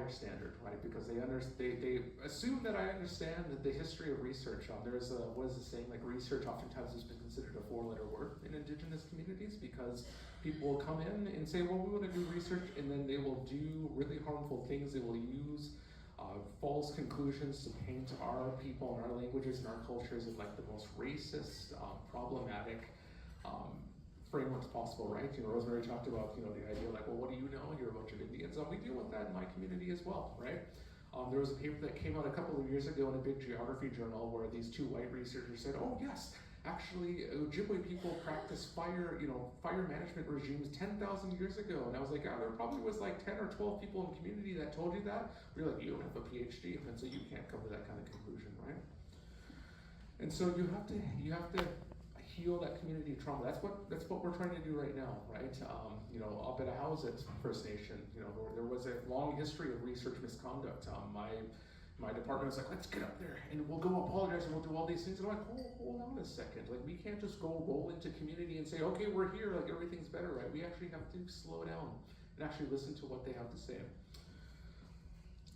standard, right? Because they assume that I understand the history of research. There's what is the saying? Like, research oftentimes has been considered a 4-letter word in Indigenous communities because people will come in and say, well, we want to do research, and then they will do really harmful things. They will use false conclusions to paint our people and our languages and our cultures in like the most racist, problematic frameworks possible, right? You know, Rosemary talked about, you know, the idea like, well, what do you know? You're a bunch of Indians. We deal with that in my community as well, right? There was a paper that came out a couple of years ago in a big geography journal where these two white researchers said, oh yes, actually Ojibwe people practiced fire management regimes 10,000 years ago. And I was like, there probably was like 10 or 12 people in the community that told you that. We're like, you don't have a PhD, and so you can't come to that kind of conclusion, right? And so you have to heal that community trauma. That's what we're trying to do right now, right? You know, up at a house at First Nation, you know, there was a long history of research misconduct. My department was like, let's get up there and we'll go apologize and we'll do all these things. And I'm like, hold on a second. Like, we can't just go roll into community and say, okay, we're here, like everything's better, right? We actually have to slow down and actually listen to what they have to say.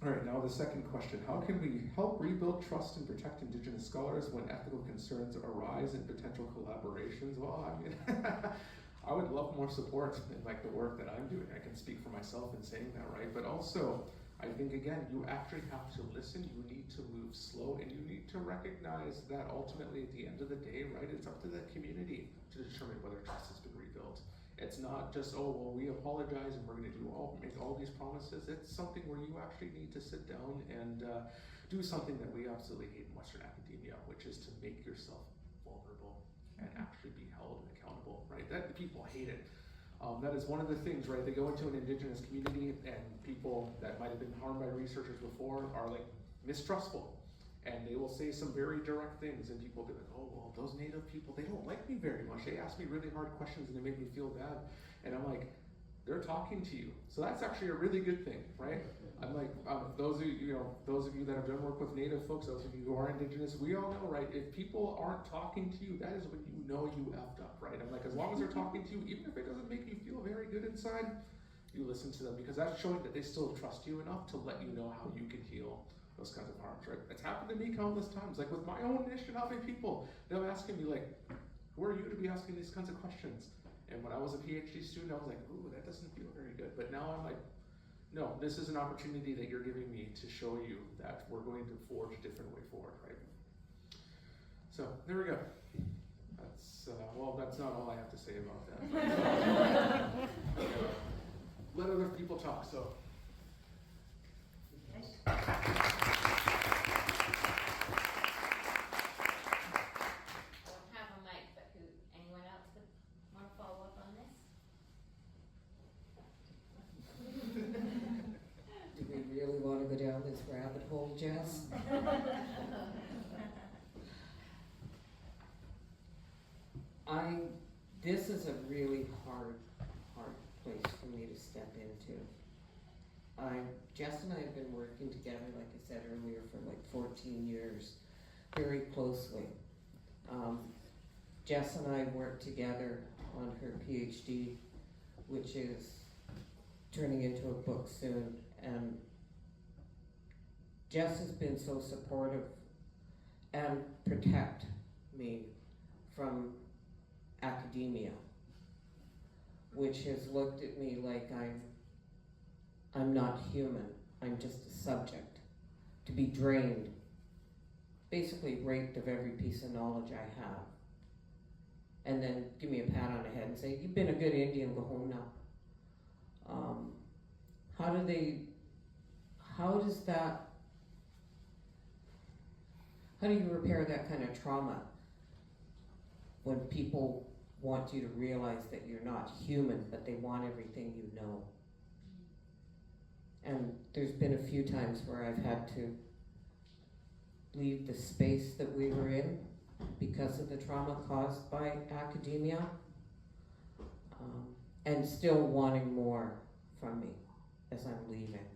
All right, now the second question. How can we help rebuild trust and protect Indigenous scholars when ethical concerns arise in potential collaborations? Well, I mean, I would love more support in like the work that I'm doing. I can speak for myself in saying that, right? But also, I think, again, you actually have to listen, you need to move slow, and you need to recognize that ultimately at the end of the day, right, it's up to the community to determine whether trust has been rebuilt. It's not just, oh, well, we apologize and we're going to make all these promises. It's something where you actually need to sit down and do something that we absolutely hate in Western academia, which is to make yourself vulnerable and actually be held accountable, right? That people hate it. That is one of the things, right? They go into an Indigenous community and people that might have been harmed by researchers before are like mistrustful. And they will say some very direct things and people will be like, oh, well, those Native people, they don't like me very much. They ask me really hard questions and they make me feel bad. And I'm like, they're talking to you. So that's actually a really good thing, right? I'm like, those of you that have done work with Native folks, those of you who are Indigenous, we all know, right? If people aren't talking to you, that is when you know you effed up, right? I'm like, as long as they're talking to you, even if it doesn't make you feel very good inside, you listen to them because that's showing that they still trust you enough to let you know how you can heal those kinds of harms, right? It's happened to me countless times. Like with my own Anishinaabe people, they're asking me like, who are you to be asking these kinds of questions? And when I was a PhD student, I was like, ooh, that doesn't feel very good. But now I'm like, no, this is an opportunity that you're giving me to show you that we're going to forge a different way forward, right? So there we go. That's, that's not all I have to say about that. Let other people talk, so. Jess? This is a really hard place for me to step into. Jess and I have been working together, like I said earlier, for like 14 years, very closely. Jess and I worked together on her PhD, which is turning into a book soon, and Jess has been so supportive and protect me from academia, which has looked at me like I'm not human, I'm just a subject, to be drained, basically raped of every piece of knowledge I have, and then give me a pat on the head and say, you've been a good Indian, go home now. How do you repair that kind of trauma when people want you to realize that you're not human, but they want everything you know? And there's been a few times where I've had to leave the space that we were in because of the trauma caused by academia, and still wanting more from me as I'm leaving.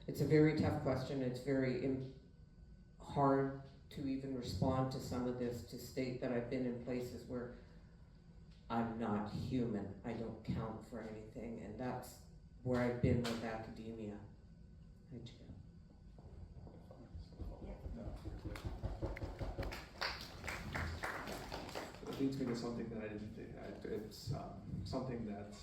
It's a very tough question. It's very hard to even respond to some of this, to state that I've been in places where I'm not human, I don't count for anything, and that's where I've been with academia. It leads me to something that I didn't think. It's something that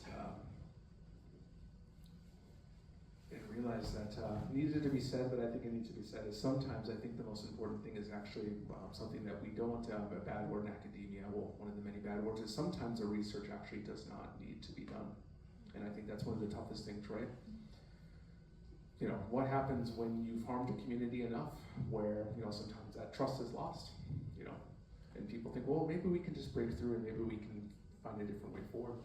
realized that needed to be said, but I think it needs to be said, is sometimes I think the most important thing is actually something that we don't, a bad word in academia, well, one of the many bad words, is sometimes the research actually does not need to be done. And I think that's one of the toughest things, right? You know, what happens when you've harmed a community enough where, you know, sometimes that trust is lost, you know, and people think, well, maybe we can just break through and maybe we can find a different way forward.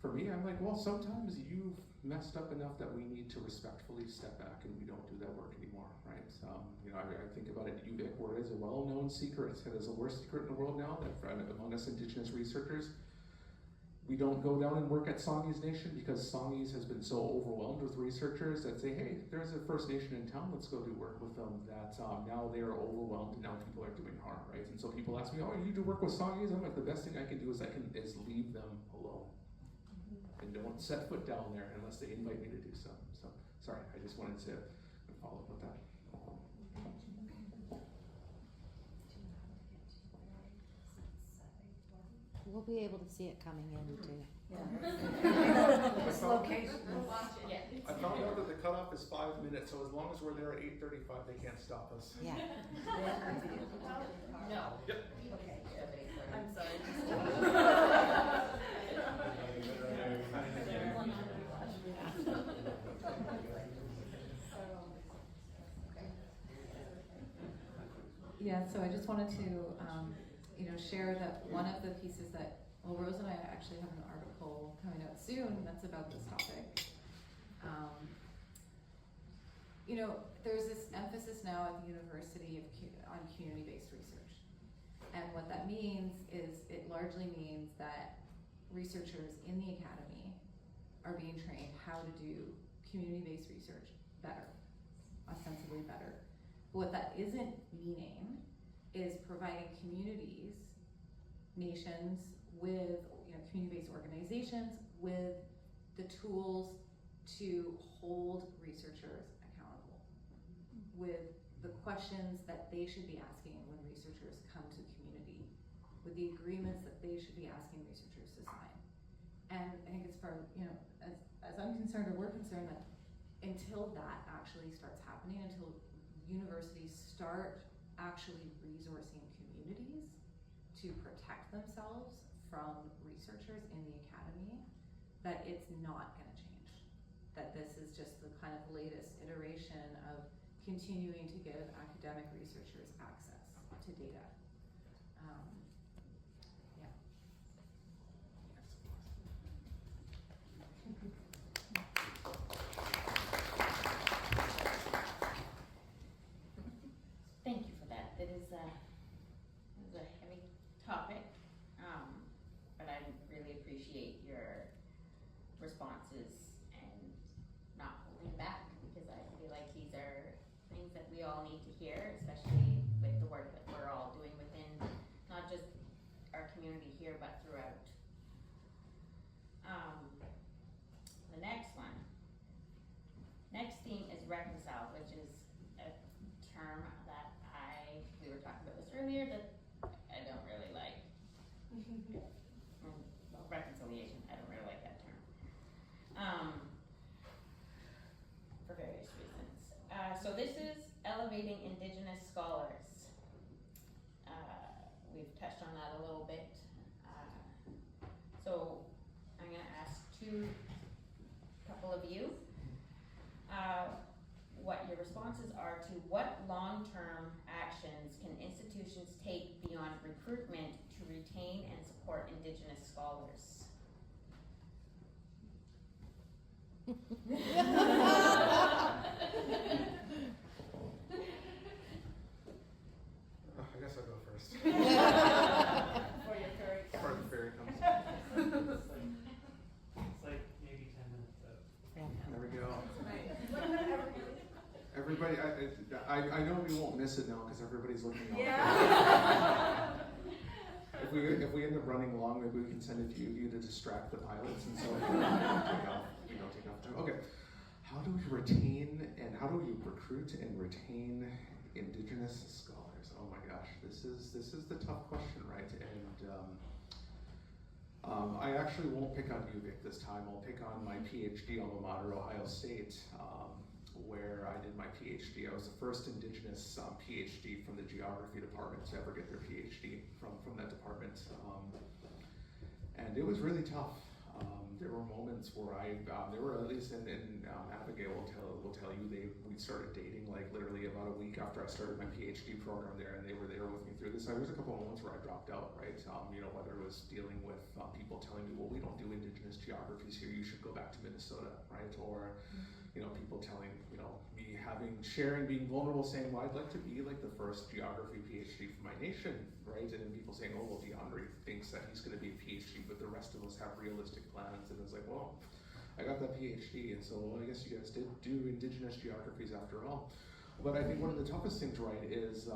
For me, I'm like, well, sometimes you've messed up enough that we need to respectfully step back and we don't do that work anymore, right? You know, I think about it at UVic, where it is a well-known secret, it is the worst secret in the world now, that among us Indigenous researchers, we don't go down and work at Songhees Nation because Songhees has been so overwhelmed with researchers that say, hey, there's a First Nation in town, let's go do work with them, that now they are overwhelmed and now people are doing harm, right? And so people ask me, oh, you do work with Songhees? I'm like, the best thing I can do is leave them alone. And don't set foot down there unless they invite me to do so. So, sorry, I just wanted to follow up with that. We'll be able to see it coming in too. This location. I found out that the cutoff is 5 minutes, so as long as we're there at 8:35, they can't stop us. Yeah. No. Yep. Okay. I'm sorry. Yeah, so I just wanted to, share that one of the pieces that, well, Rose and I actually have an article coming out soon that's about this topic. There's this emphasis now at the university on community-based research. And what that means is it largely means that researchers in the academy are being trained how to do community-based research better, ostensibly better. But what that isn't meaning is providing communities, nations with, community-based organizations with the tools to hold researchers accountable, with the questions that they should be asking when researchers come to community, with the agreements that they should be asking researchers to sign. And I think it's as I'm concerned, or we're concerned, that until that actually starts happening, until universities start actually resourcing communities to protect themselves from researchers in the academy, that it's not going to change. That this is just the kind of latest iteration of continuing to give academic researchers access to data. Thank you for that. It is a heavy topic, but I really appreciate your responses and not holding back, because I feel like these are things that we all need to hear, especially with the work that we're all doing within not just our community here, but throughout. The next one. Next theme is reconcile, which is a term that we were talking about this earlier, that I don't really like. Well, reconciliation, I don't really like that term. For various reasons. So this is elevating Indigenous scholars. We've touched on that a little bit. So I'm going to ask couple of you what your responses are to what long-term actions can institutions take beyond recruitment to retain and support Indigenous scholars? I guess I'll go first. Before your ferry comes. Before the ferry comes. It's like maybe 10 minutes out. There we go. Everybody, I know we won't miss it now because everybody's looking out. Yeah. If we end up running long, maybe we can send a few of you to distract the pilots, and so take off time. Okay, how do we retain and how do we recruit and retain Indigenous scholars? Oh my gosh, this is the tough question, right? And I actually won't pick on UVic this time. I'll pick on my PhD alma mater, Ohio State. where I did my PhD. I was the first Indigenous PhD from the geography department to ever get their PhD from that department. And it was really tough. There were moments where there were, at least in Abigail will tell you, we started dating like literally about a week after I started my PhD program there, and they were there with me through this. There was a couple of moments where I dropped out, right? Whether it was dealing with people telling me, well, we don't do Indigenous geographies here, you should go back to Minnesota, right? Or, people telling, being vulnerable, saying, well, I'd like to be like the first geography PhD for my nation, right? And then people saying, oh, well, Deondre thinks that he's going to be a PhD, but the rest of us have realistic plans. And it's like, well, I got that PhD, and so I guess you guys did do Indigenous geographies after all. But I think one of the toughest things, right, is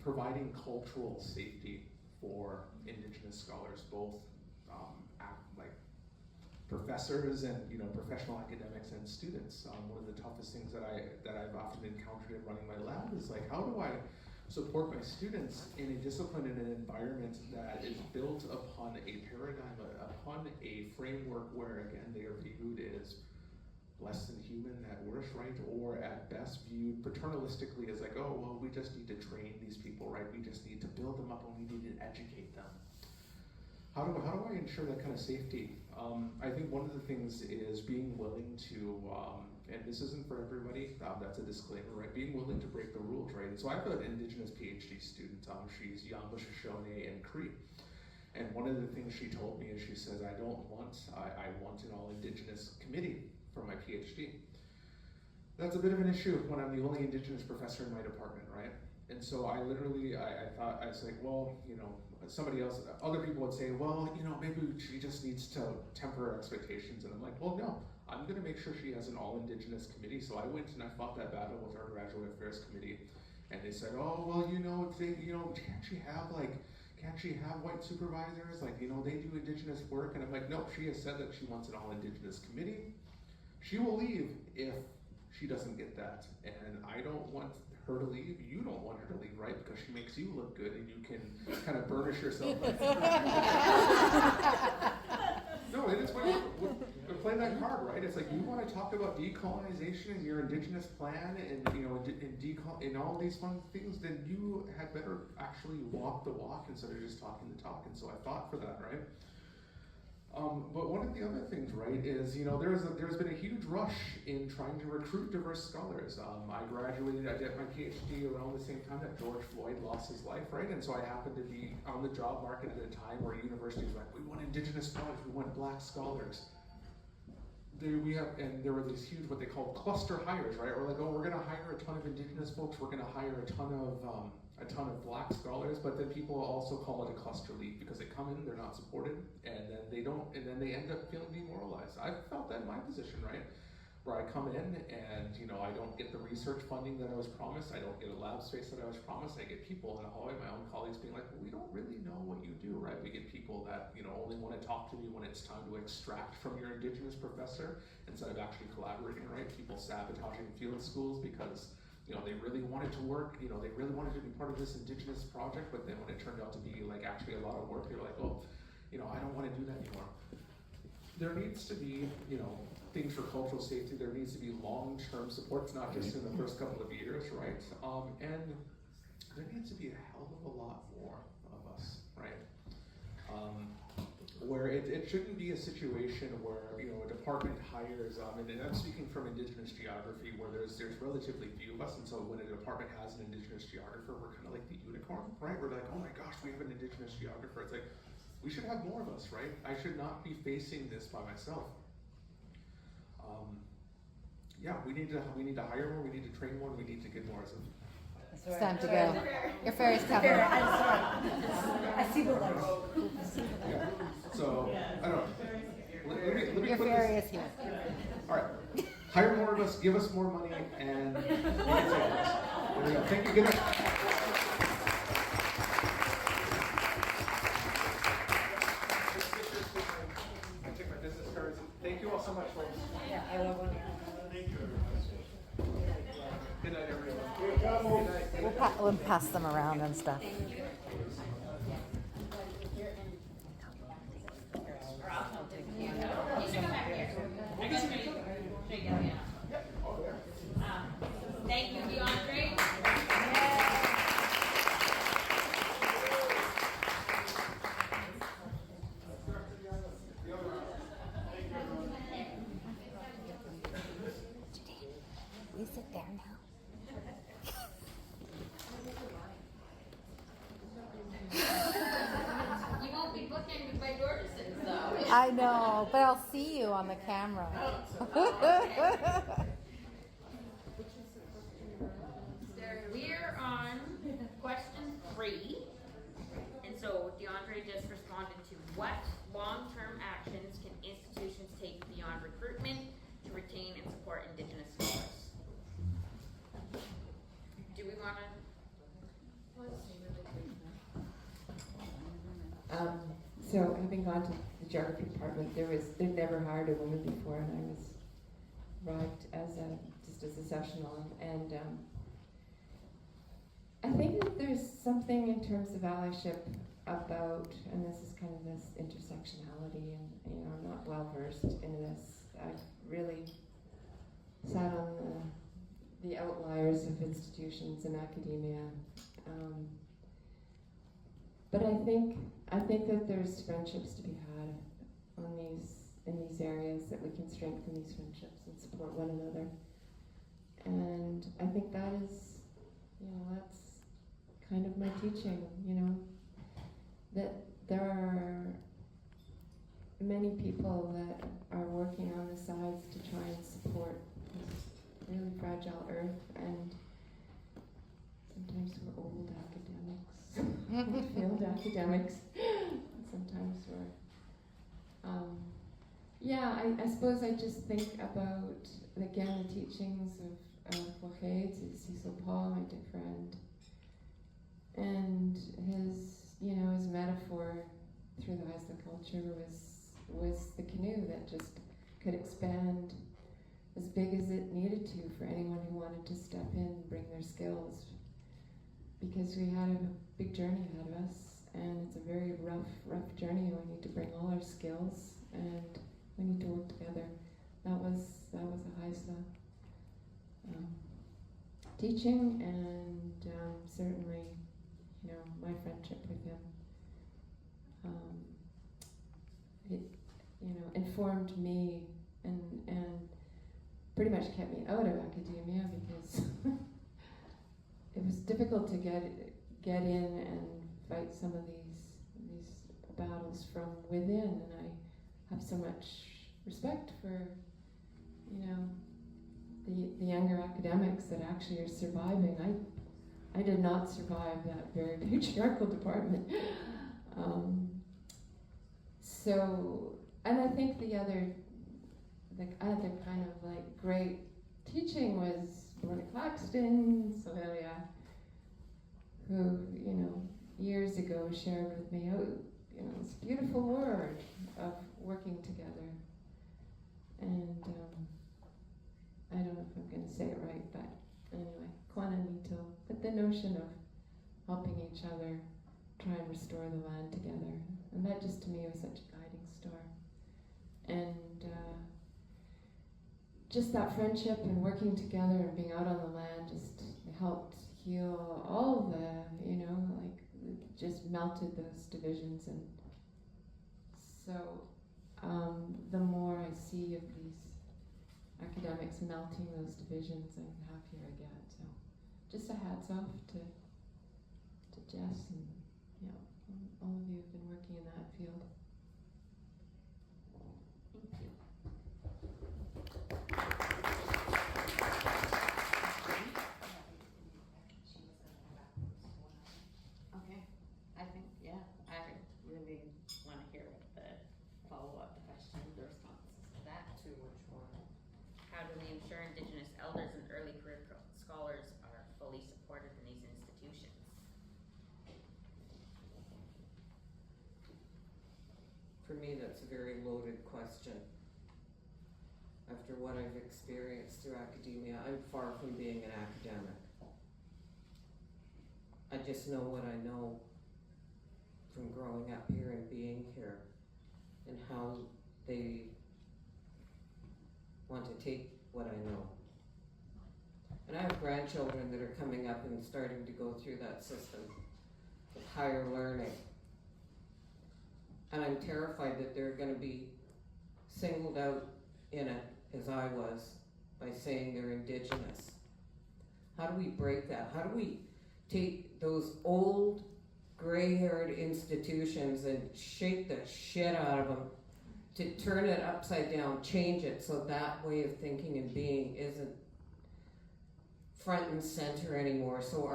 providing cultural safety for Indigenous scholars, both professors and professional academics and students. One of the toughest things that I've often encountered in running my lab is like, how do I support my students in a discipline, in an environment that is built upon a paradigm, upon a framework where, again, they are viewed as less than human at worst, right? Or at best viewed paternalistically as like, oh, well, we just need to train these people, right? We just need to build them up and we need to educate them. How do I ensure that kind of safety? I think one of the things is being willing to, and this isn't for everybody, that's a disclaimer, right? Being willing to break the rules, right? And so I have an Indigenous PhD student, she's Yamba, Shoshone, and Cree. And one of the things she told me is she says, I want an all Indigenous committee for my PhD. That's a bit of an issue when I'm the only Indigenous professor in my department, right? And so I thought, I was like, well, somebody else, other people would say, well, maybe she just needs to temper her expectations. And I'm like, well, no, I'm gonna make sure she has an all Indigenous committee. So I went and I fought that battle with our graduate affairs committee. And they said, oh, well, can't she have white supervisors? Like, they do Indigenous work. And I'm like, no, she has said that she wants an all Indigenous committee. She will leave if she doesn't get that. And I don't want her to leave, you don't want her to leave, right? Because she makes you look good and you can kind of burnish yourself. No, it is we're playing that card, right? It's like you want to talk about decolonization and your Indigenous plan and all these fun things, then you had better actually walk the walk instead of just talking the talk. And so I fought for that, right? But one of the other things, right, is, there's been a huge rush in trying to recruit diverse scholars. I did my PhD around the same time that George Floyd lost his life, right? And so I happened to be on the job market at a time where universities were like, we want Indigenous scholars, we want Black scholars. There were these huge, what they call cluster hires, right? We're like, oh, we're gonna hire a ton of Indigenous folks, we're gonna hire a ton of Black scholars, but then people also call it a cluster leap because they come in, they're not supported, and then they end up feeling demoralized. I've felt that in my position, right? Where I come in and, I don't get the research funding that I was promised, I don't get a lab space that I was promised, I get people in the hallway, my own colleagues being like, well, we don't really know what you do, right? We get people that, only want to talk to me when it's time to extract from your Indigenous professor instead of actually collaborating, right? People sabotaging field schools because they really wanted to work, they really wanted to be part of this Indigenous project, but then when it turned out to be like actually a lot of work, they were like, oh, I don't want to do that anymore. There needs to be, things for cultural safety, there needs to be long-term supports, not just in the first couple of years, right? And there needs to be a hell of a lot more of us, right? Where it shouldn't be a situation where a department hires, and I'm speaking from Indigenous geography, where there's relatively few of us, and so when a department has an Indigenous geographer, we're kind of like the unicorn, right? We're like, oh my gosh, we have an Indigenous geographer. It's like, we should have more of us, right? I should not be facing this by myself. We need to hire more, we need to train more, we need to get more. It's time to go. Your ferry's coming. I see the light. Yeah. So, I don't know. Let me Your put ferry this. is here. All right. Hire more of us, give us more money, and there we go. Thank you. Good night. I take my business cards. Thank you all so much, folks. Yeah, I love one. Thank you, everyone. Good night, everyone. Good night. We'll pass them around and stuff. You should come back here. I guess we should go. I know, but I'll see you on the camera. We're on question 3. And so Deondre just responded to what long-term actions can institutions take beyond recruitment to retain and support Indigenous scholars? Do we want to? So having gone to the geography department, they'd never hired a woman before, and I was arrived as a sessional, and I think that there's something in terms of allyship about, and this is kind of this intersectionality, and I'm not well versed in this. I've really sat on the outliers of institutions in academia. But I think that there's friendships to be had in these areas, that we can strengthen these friendships and support one another. And I think that is, that's kind of my teaching, that there are many people that are working on the sides to try and support this really fragile earth, and sometimes we're old academics, failed academics, and sometimes we're, I suppose I just think about, again, the teachings of Jorge, Cecil Paul, my dear friend, and his metaphor through the eyes of the culture was the canoe that just could expand as big as it needed to for anyone who wanted to step in and bring their skills, because we had a big journey ahead of us, and it's a very rough journey. We need to bring all our skills, and we need to work together. That was a Haisla teaching, and certainly, my friendship with him, it, informed me and pretty much kept me out of academia, because it was difficult to get in and fight some of these battles from within, and I have so much respect for the younger academics that actually are surviving. I did not survive that very patriarchal department. And I think the other kind of great teaching was Lorna Claxton, Sylvia, who, years ago shared with me, this beautiful word of working together. And I don't know if I'm going to say it right, but anyway, Kwananito, but the notion of helping each other try and restore the land together. And that just to me was such a guiding star. And just that friendship and working together and being out on the land just helped heal all the, just melted those divisions. And so the more I see of these academics melting those divisions, the happier I get. So just a hats off to Jess, and all of you have been working in that field. Thank you. Okay, I think, I really want to hear what the follow-up question, the responses to that. To which one? How do we ensure Indigenous elders and early career scholars are fully supported in these institutions? For me, that's a very loaded question. After what I've experienced through academia, I'm far from being an academic. I just know what I know from growing up here and being here, and how they want to take what I know. And I have grandchildren that are coming up and starting to go through that system of higher learning. And I'm terrified that they're going to be singled out in it, as I was, by saying they're Indigenous. How do we break that? How do we take those old, gray-haired institutions and shake the shit out of them to turn it upside down, change it so that way of thinking and being isn't front and center anymore. So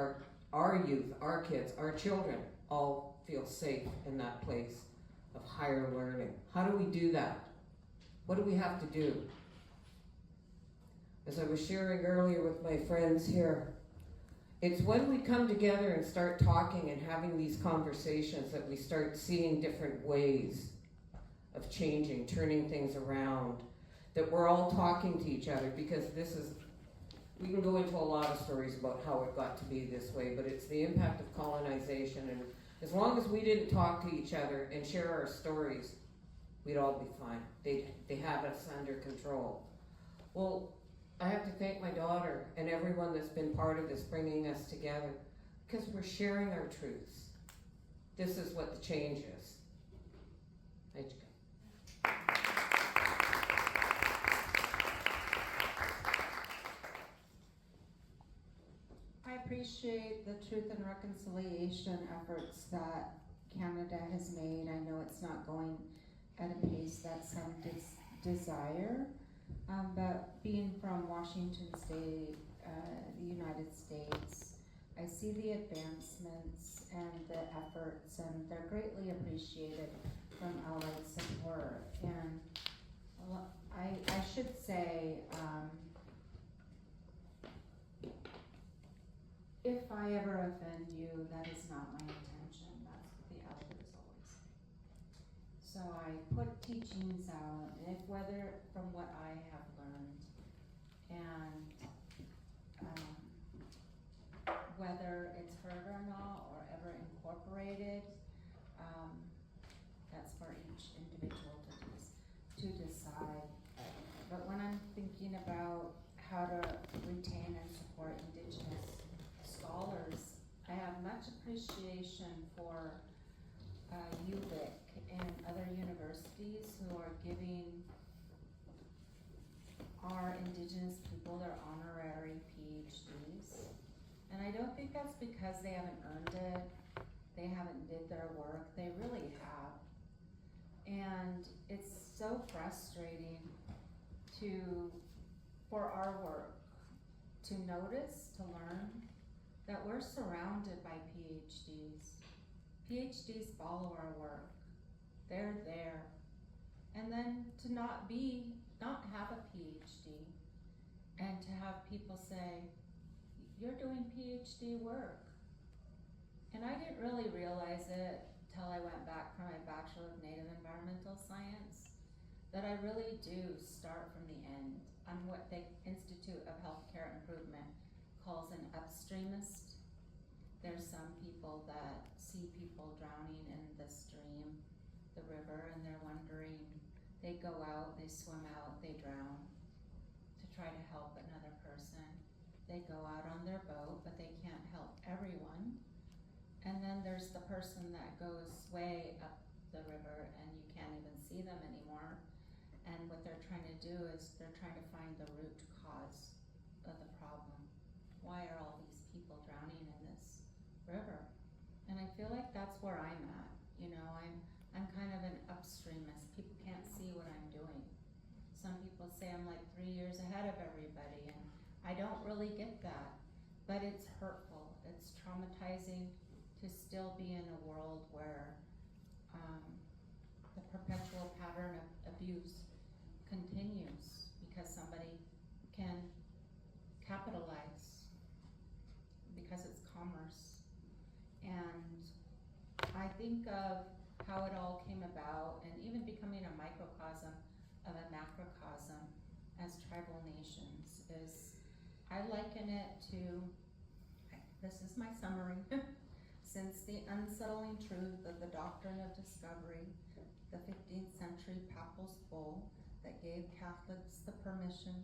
our youth, our kids, our children all feel safe in that place of higher learning. How do we do that? What do we have to do? As I was sharing earlier with my friends here, it's when we come together and start talking and having these conversations that we start seeing different ways of changing, turning things around, that we're all talking to each other, because this is, we can go into a lot of stories about how it got to be this way, but it's the impact of colonization, and as long as we didn't talk to each other and share our stories, we'd all be fine. They have us under control. Well, I have to thank my daughter and everyone that's been part of this, bringing us together, because we're sharing our truths. This is what the change is. Thank you. I appreciate the truth and reconciliation efforts that Canada has made. I know it's not going at a pace that some desire, but being from Washington State, the United States, I see the advancements and the efforts, and they're greatly appreciated from allied support. And I should say, if I ever offend you, that is not my intention. That's what the elders always say. So I put teachings out, and if whether from what I have learned, and whether it's heard or not, or ever incorporated, that's for each individual to decide. But when I'm thinking about how to retain and support Indigenous scholars, I have much appreciation for UVic and other universities who are giving our Indigenous people their honorary PhDs. And I don't think that's because they haven't earned it, they haven't did their work, they really have. And it's so frustrating for our work to notice, to learn, that we're surrounded by PhDs. PhDs follow our work. They're there. And then to not have a PhD, and to have people say, you're doing PhD work. And I didn't really realize it till I went back for my Bachelor of Native Environmental Science, that I really do start from the end. I'm what the Institute of Healthcare Improvement calls an upstreamist. There's some people that see people drowning in the stream, the river, and they're wondering, they go out, they swim out, they drown to try to help another person. They go out on their boat, but they can't help everyone. And then there's the person that goes way up the river and you can't even see them anymore. And what they're trying to do is they're trying to find the root cause of the problem. Why are all these people drowning in this river? And I feel like that's where I'm at. You know, I'm kind of an upstreamist. People can't see what I'm doing. Some people say I'm like 3 years ahead of everybody, and I don't really get that. But it's hurtful. It's traumatizing to still be in a world where the perpetual pattern of abuse continues because somebody can capitalize because it's commerce. And I think of how it all came about, and even becoming a microcosm of a macrocosm as tribal nations is, I liken it to, this is my summary, since the unsettling truth of the doctrine of discovery, the 15th century papal bull that gave Catholics the permission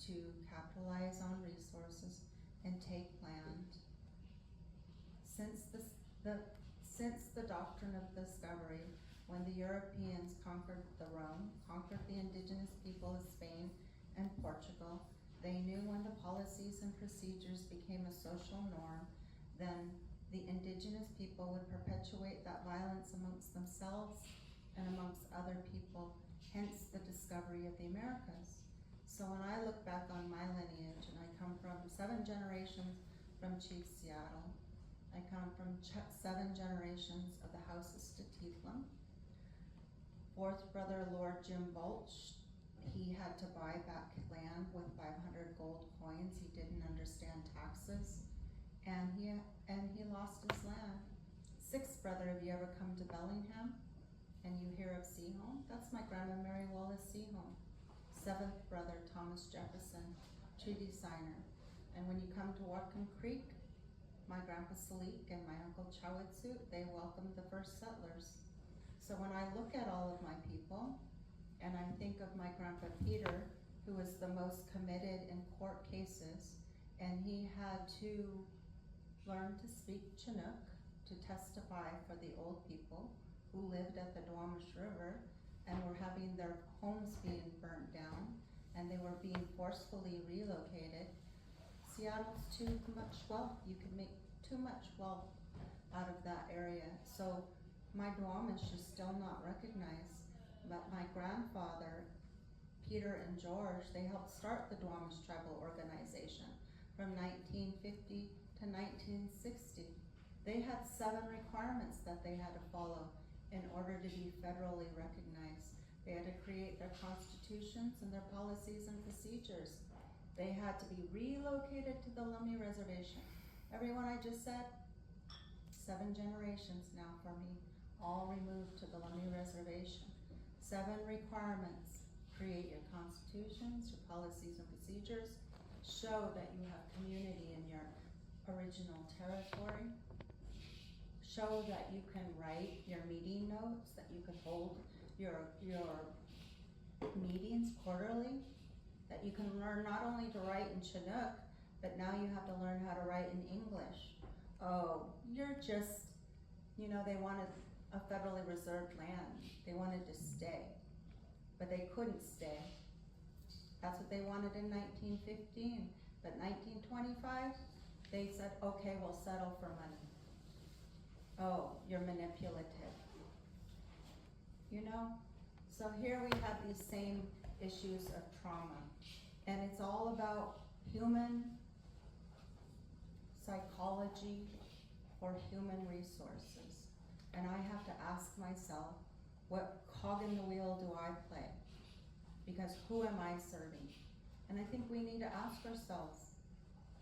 to capitalize on resources and take land. Since the doctrine of discovery, when the Europeans conquered the indigenous people of Spain and Portugal, they knew when the policies and procedures became a social norm, then the indigenous people would perpetuate that violence amongst themselves and amongst other people, hence the discovery of the Americas. So when I look back on my lineage, and I come from 7 generations from Chief Seattle, I come from 7 generations of the House of Statitlum. 4th brother Lord Jim Balch, he had to buy back land with 500 gold coins. He didn't understand taxes, and he lost his land. 6th brother, have you ever come to Bellingham and you hear of Seahome? That's my grandma Mary Wallace Seahome. 7th brother Thomas Jefferson, treaty signer. And when you come to Whatcom Creek, my grandpa Salik and my uncle Chowitsu, they welcomed the first settlers. So when I look at all of my people, and I think of my grandpa Peter, who was the most committed in court cases, and he had to learn to speak Chinook to testify for the old people who lived at the Duwamish River and were having their homes being burnt down, and they were being forcefully relocated. Seattle's too much wealth. You could make too much wealth out of that area. So my Duwamish is still not recognized. But my grandfather, Peter and George, they helped start the Duwamish Tribal Organization from 1950 to 1960. They had 7 requirements that they had to follow in order to be federally recognized. They had to create their constitutions and their policies and procedures. They had to be relocated to the Lummi Reservation. Everyone I just said, 7 generations now for me, all removed to the Lummi Reservation. 7 requirements: create your constitutions, your policies and procedures, show that you have community in your original territory, show that you can write your meeting notes, that you can hold your meetings quarterly, that you can learn not only to write in Chinook, but now you have to learn how to write in English. Oh, you're just, they wanted a federally reserved land. They wanted to stay, but they couldn't stay. That's what they wanted in 1915, but 1925, they said, okay, we'll settle for money. Oh, you're manipulative. So here we have these same issues of trauma, and it's all about human psychology or human resources. And I have to ask myself, what cog in the wheel do I play? Because who am I serving? And I think we need to ask ourselves,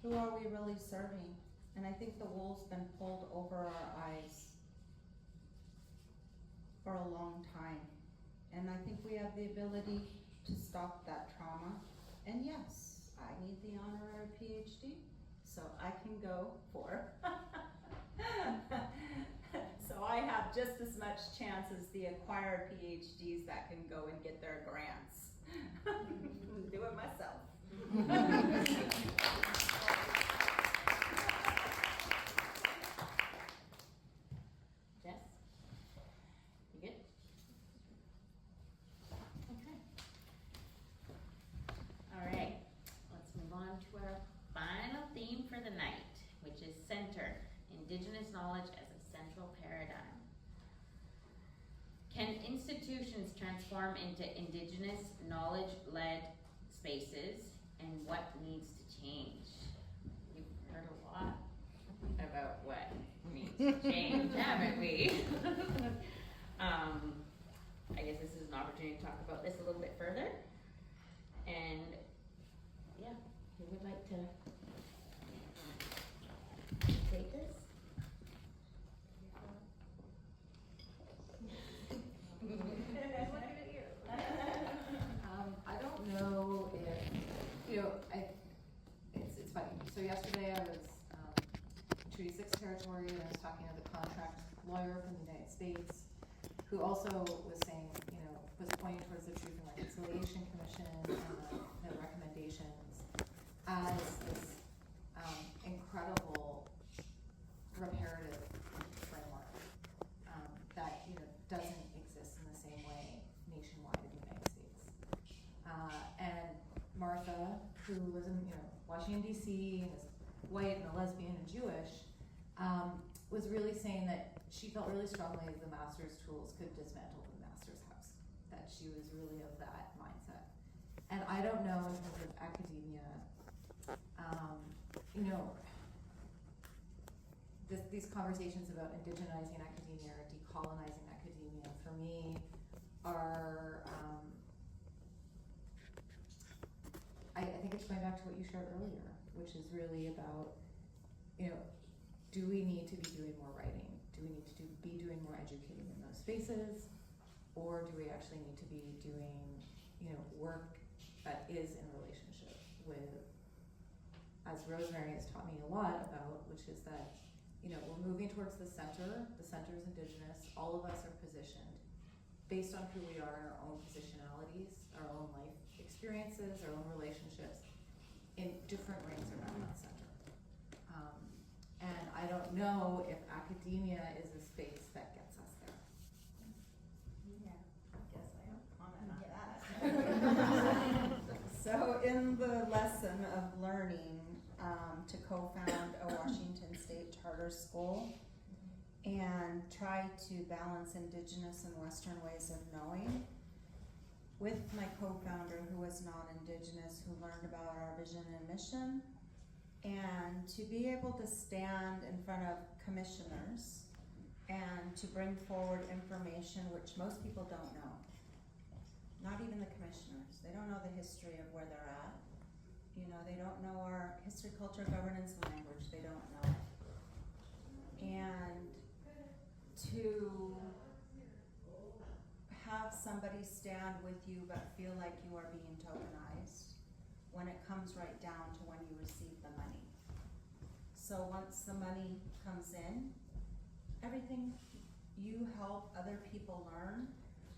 who are we really serving? And I think the wool's been pulled over our eyes for a long time. And I think we have the ability to stop that trauma. And yes, I need the honorary PhD, so I can go for so I have just as much chance as the acquired PhDs that can go and get their grants. Do it myself. Jess? You good? Okay. All right, let's move on to our final theme for the night, which is center, Indigenous knowledge as a central paradigm. Can institutions transform into Indigenous knowledge-led spaces, and what needs to change? We've heard a lot about what needs to change, haven't we? I guess this is an opportunity to talk about this a little bit further. And yeah, who would like to take this? I don't know if, it's funny. So yesterday I was Treaty 6 territory, and I was talking to the contract lawyer from the United States, who also was saying, was pointing towards the Truth and Reconciliation Commission and the recommendations as this incredible reparative framework that doesn't exist in the same way nationwide in the United States. And Martha, who lives in Washington D.C. and is white and a lesbian and Jewish, was really saying that she felt really strongly the master's tools could dismantle the master's house. that she was really of that mindset. And I don't know in terms of academia, you know, these conversations about indigenizing academia or decolonizing academia for me are, I think it's going back to what you shared earlier, which is really about, you know, do we need to be doing more writing? Do we need to be doing more educating in those spaces? Or do we actually need to be doing, you know, work that is in relationship with, as Rosemary has taught me a lot about, which is that, you know, we're moving towards the center is Indigenous, all of us are positioned based on who we are in our own positionalities, our own life experiences, our own relationships, in different rings around that center. And I don't know if academia is a space that gets us there. Yeah, I guess I have a comment on that. So in the lesson of learning to co-found a Washington State charter school and try to balance Indigenous and Western ways of knowing with my co-founder who was non-Indigenous, who learned about our vision and mission, and to be able to stand in front of commissioners and to bring forward information which most people don't know. Not even the commissioners. They don't know the history of where they're at. You know, they don't know our history, culture, governance, language. They don't know it. And to have somebody stand with you but feel like you are being tokenized when it comes right down to when you receive the money. So once the money comes in, everything you help other people learn,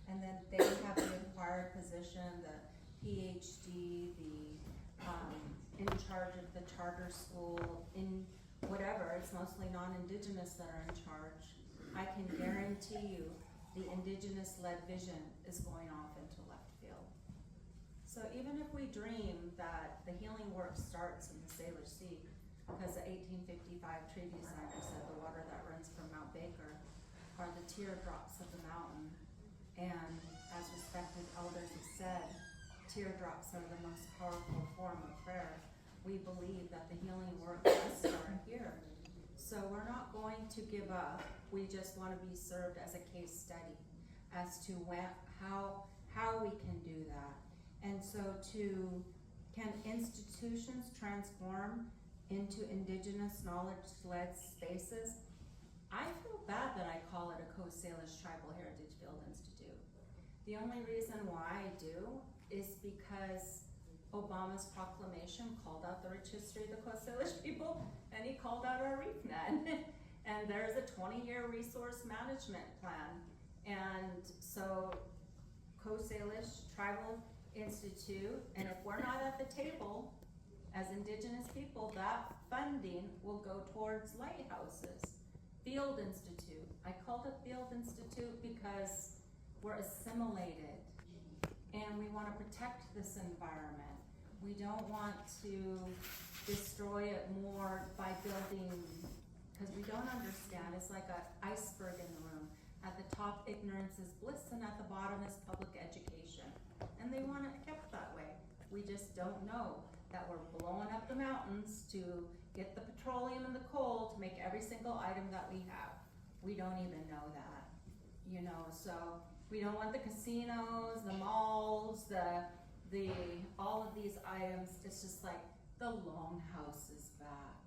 and then they have the acquired position, the PhD, the in charge of the charter school, in whatever, it's mostly non-Indigenous that are in charge. I can guarantee you the Indigenous-led vision is going off into left field. So even if we dream that the healing work starts in the Salish Sea, because the 1855 treaty signer said the water that runs from Mount Baker are the teardrops of the mountain, and as respected elders have said, teardrops are the most powerful form of prayer. We believe that the healing work does start here. So we're not going to give up. We just want to be served as a case study as to how we can do that. And so can institutions transform into Indigenous knowledge-led spaces? I feel bad that I call it a Coast Salish Tribal Heritage Field Institute. The only reason why I do is because Obama's proclamation called out the rich history of the Coast Salish people, and he called out our reef net. And there's a 20-year resource management plan. And so Coast Salish Tribal Institute, and if we're not at the table as Indigenous people, that funding will go towards lighthouses. Field Institute. I called it Field Institute because we're assimilated and we want to protect this environment. We don't want to destroy it more by building, because we don't understand. It's like an iceberg in the room. At the top, ignorance is bliss, and at the bottom is public education. And they want it kept that way. We just don't know that we're blowing up the mountains to get the petroleum and the coal to make every single item that we have. We don't even know that, you know, so we don't want the casinos, the malls, the all of these items. It's just like the longhouse is back.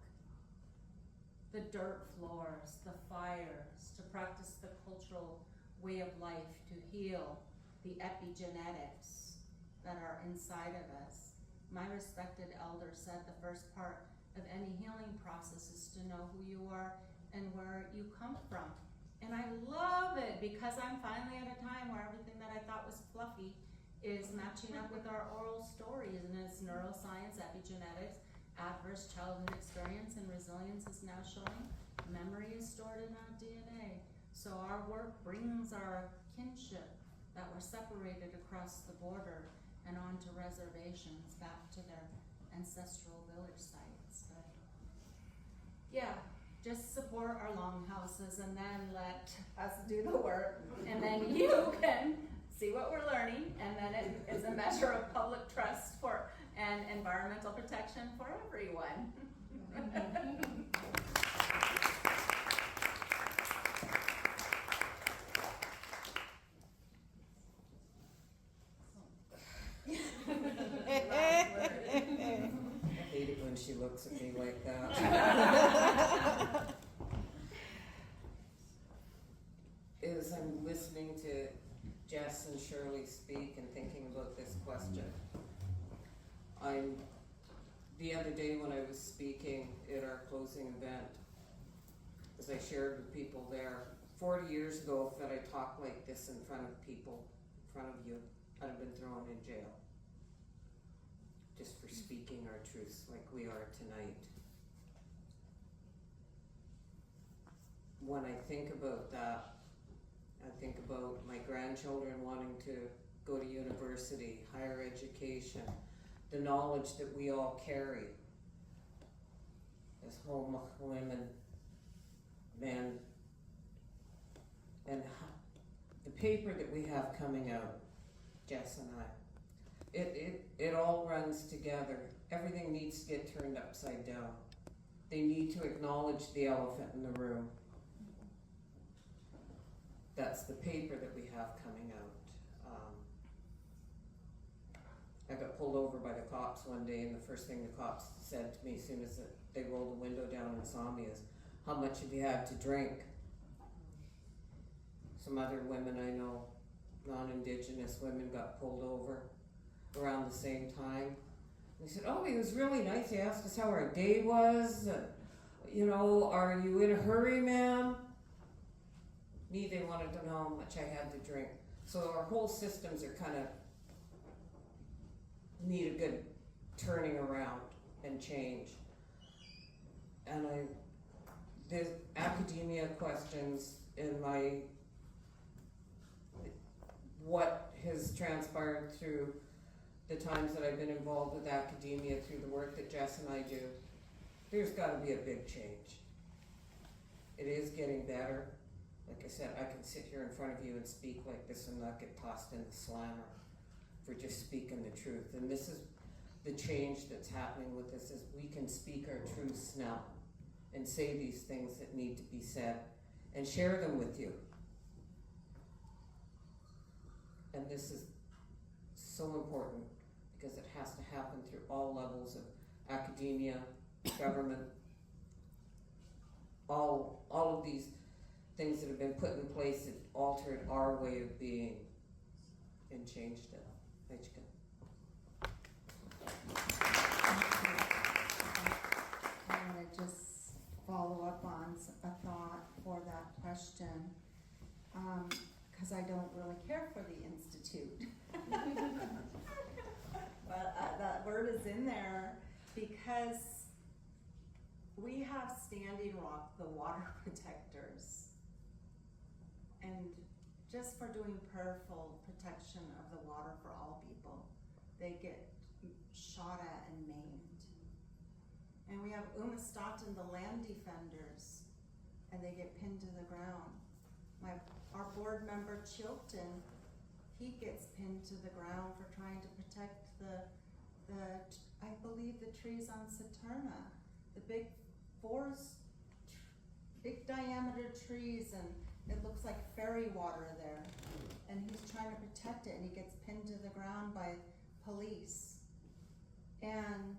The dirt floors, the fires, to practice the cultural way of life, to heal the epigenetics that are inside of us. My respected elder said the first part of any healing process is to know who you are and where you come from. And I love it because I'm finally at a time where everything that I thought was fluffy is matching up with our oral stories, and it's neuroscience, epigenetics, adverse childhood experience, and resilience is now showing. Memory is stored in our DNA. So our work brings our kinship that were separated across the border and onto reservations back to their ancestral village sites. But yeah, just support our longhouses and then let us do the work. And then you can see what we're learning, and then it is a measure of public trust for and environmental protection for everyone. I hate it when she looks at me like that. As I'm listening to Jess and Shirley speak and thinking about this question, the other day when I was speaking at our closing event, as I shared with people there, 40 years ago, if I talked like this in front of people, in front of you, I'd have been thrown in jail. Just for speaking our truths like we are tonight. When I think about that, I think about my grandchildren wanting to go to university, higher education, the knowledge that we all carry as home women, men, and the paper that we have coming out, Jess and I. It all runs together. Everything needs to get turned upside down. They need to acknowledge the elephant in the room. That's the paper that we have coming out. I got pulled over by the cops one day, and the first thing the cops said to me as soon as they rolled the window down and saw me is, "How much have you had to drink?" Some other women I know, non-Indigenous women, got pulled over around the same time. They said, "Oh, he was really nice. He asked us how our day was. Are you in a hurry, ma'am?" Me, they wanted to know how much I had to drink. So our whole systems are kind of need a good turning around and change. And there's academia questions in what has transpired through the times that I've been involved with academia, through the work that Jess and I do. There's got to be a big change. It is getting better. Like I said, I can sit here in front of you and speak like this and not get tossed in the slammer for just speaking the truth. And this is the change that's happening with this, is we can speak our truths now and say these things that need to be said and share them with you. And this is so important because it has to happen through all levels of academia, government, all of these things that have been put in place that altered our way of being and changed it. Thank you. I want to just follow up on a thought for that question, because I don't really care for the Institute. But that word is in there because we have Standing Rock, the water protectors, and just for doing prayerful protection of the water for all people, they get shot at and maimed. And we have Kusemaat, the land defenders, and they get pinned to the ground. Our board member Georgeson, he gets pinned to the ground for trying to protect I believe the trees on Saturna, the big big diameter trees, and it looks like fairy water there. And he's trying to protect it, and he gets pinned to the ground by police. And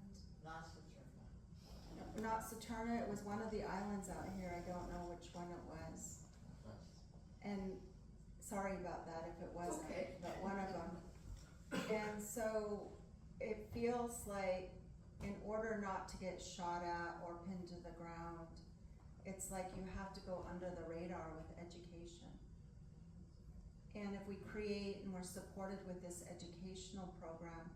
not Saturna, it was one of the islands out here. I don't know which one it was. And sorry about that if it wasn't, okay. But one of them. And so it feels like in order not to get shot at or pinned to the ground, it's like you have to go under the radar with education. And if we create and we're supported with this educational program,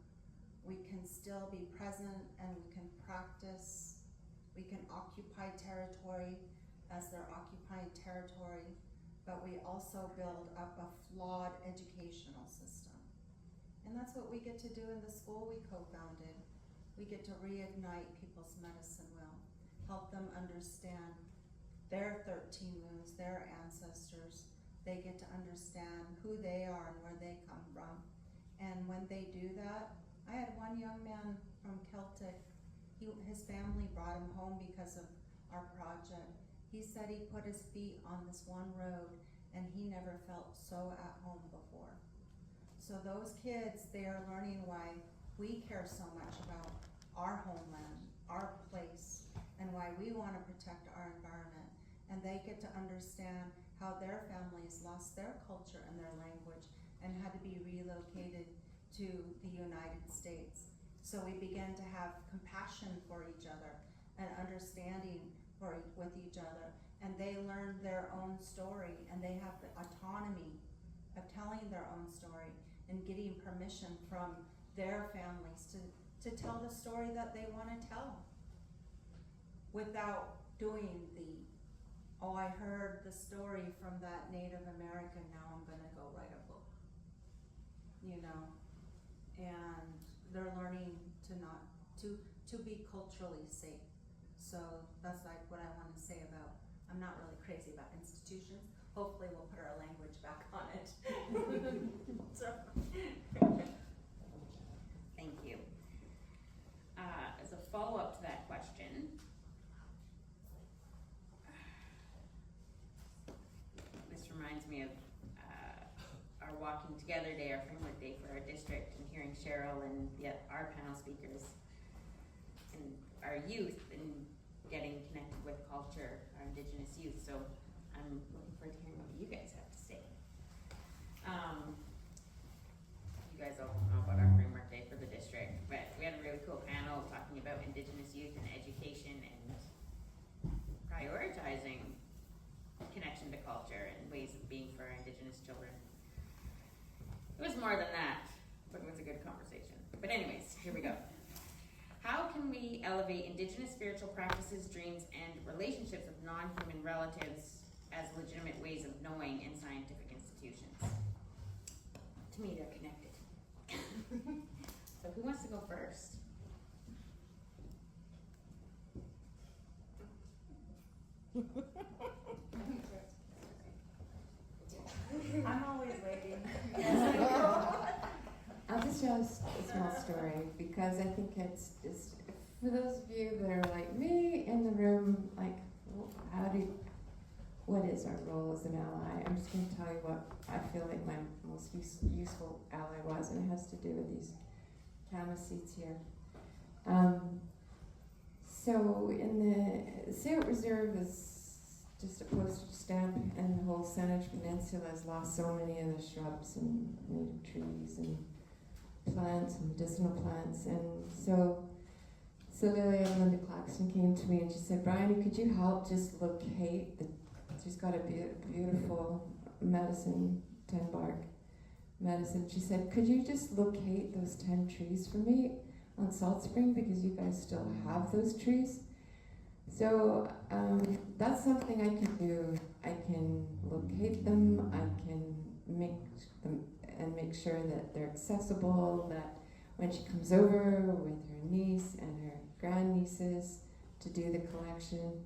we can still be present and we can practice. We can occupy territory as they're occupying territory, but we also build up a flawed educational system. And that's what we get to do in the school we co-founded. We get to reignite people's medicine will, help them understand their 13 moons, their ancestors. They get to understand who they are and where they come from. And when they do that, I had one young man from Celtic, his family brought him home because of our project. He said he put his feet on this one road and he never felt so at home before. So those kids, they are learning why we care so much about our homeland, our place, and why we want to protect our environment. And they get to understand how their families lost their culture and their language and had to be relocated to the United States. So we began to have compassion for each other and understanding with each other. And they learned their own story, and they have the autonomy of telling their own story and getting permission from their families to tell the story that they want to tell without doing oh, I heard the story from that Native American, now I'm gonna go write a book, you know? And they're learning to be culturally safe. So that's like what I want to say about, I'm not really crazy about institutions. Hopefully we'll put our language back on it. So. Thank you. As a follow-up to that question, this reminds me of our Walking Together Day, our framework day for our district, and hearing Cheryl and our panel speakers and our youth and getting connected with culture, our Indigenous youth. So I'm looking forward to hearing what you guys have to say. You guys all know about our framework day for the district, but we had a really cool panel talking about Indigenous youth and education and prioritizing connection to culture and ways of being for our Indigenous children. It was more than that, but it was a good conversation. But anyways, here we go. How can we elevate Indigenous spiritual practices, dreams, and relationships with non-human relatives as legitimate ways of knowing in scientific institutions? To me, they're connected. So who wants to go first? I'm always waiting. I'll just tell a small story because I think it's just, for those of you that are like me in the room, like, what is our role as an ally? I'm just going to tell you what I feel like my most useful ally was, and it has to do with these camera seats here. So in the Sayot Reserve is just a postage stamp, and the whole Saanich Peninsula has lost so many of the shrubs and native trees and plants and medicinal plants. And so Lily and Linda Claxton came to me and she said, Briony, could you help just locate she's got a beautiful medicine, 10 bark medicine. She said, could you just locate those 10 trees for me on Salt Spring, because you guys still have those trees? So that's something I can do. I can locate them, I can make them and make sure that they're accessible, that when she comes over with her niece and her grandnieces to do the collection,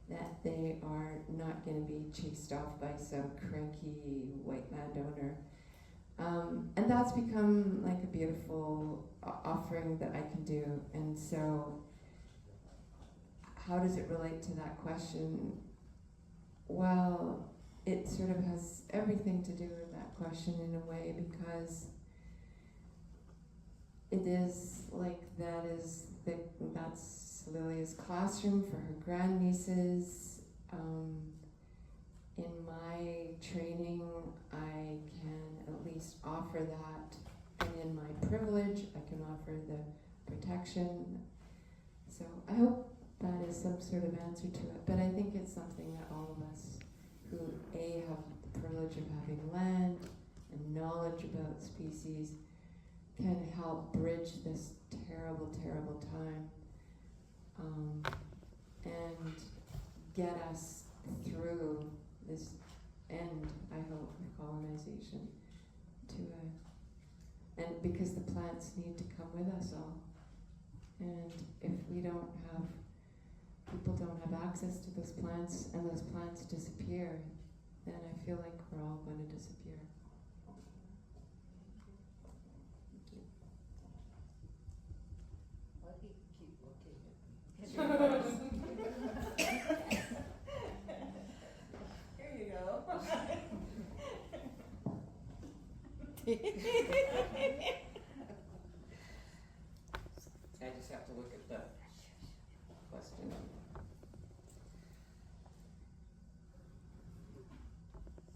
that they are not going to be chased off by some cranky white landowner. And that's become like a beautiful offering that I can do. And so how does it relate to that question? Well, it sort of has everything to do with that question in a way, because it is like that's Lilia's classroom for her grandnieces. In my training, I can at least offer that, and in my privilege, I can offer the protection. So I hope that is some sort of answer to it, but I think it's something that all of us who have the privilege of having land and knowledge about species can help bridge this terrible, terrible time, and get us through this end, I hope, of colonization and because the plants need to come with us all. And if we don't have people don't have access to those plants and those plants disappear, then I feel like we're all going to disappear. Why do you keep looking at me? Here you go. I just have to look at the question.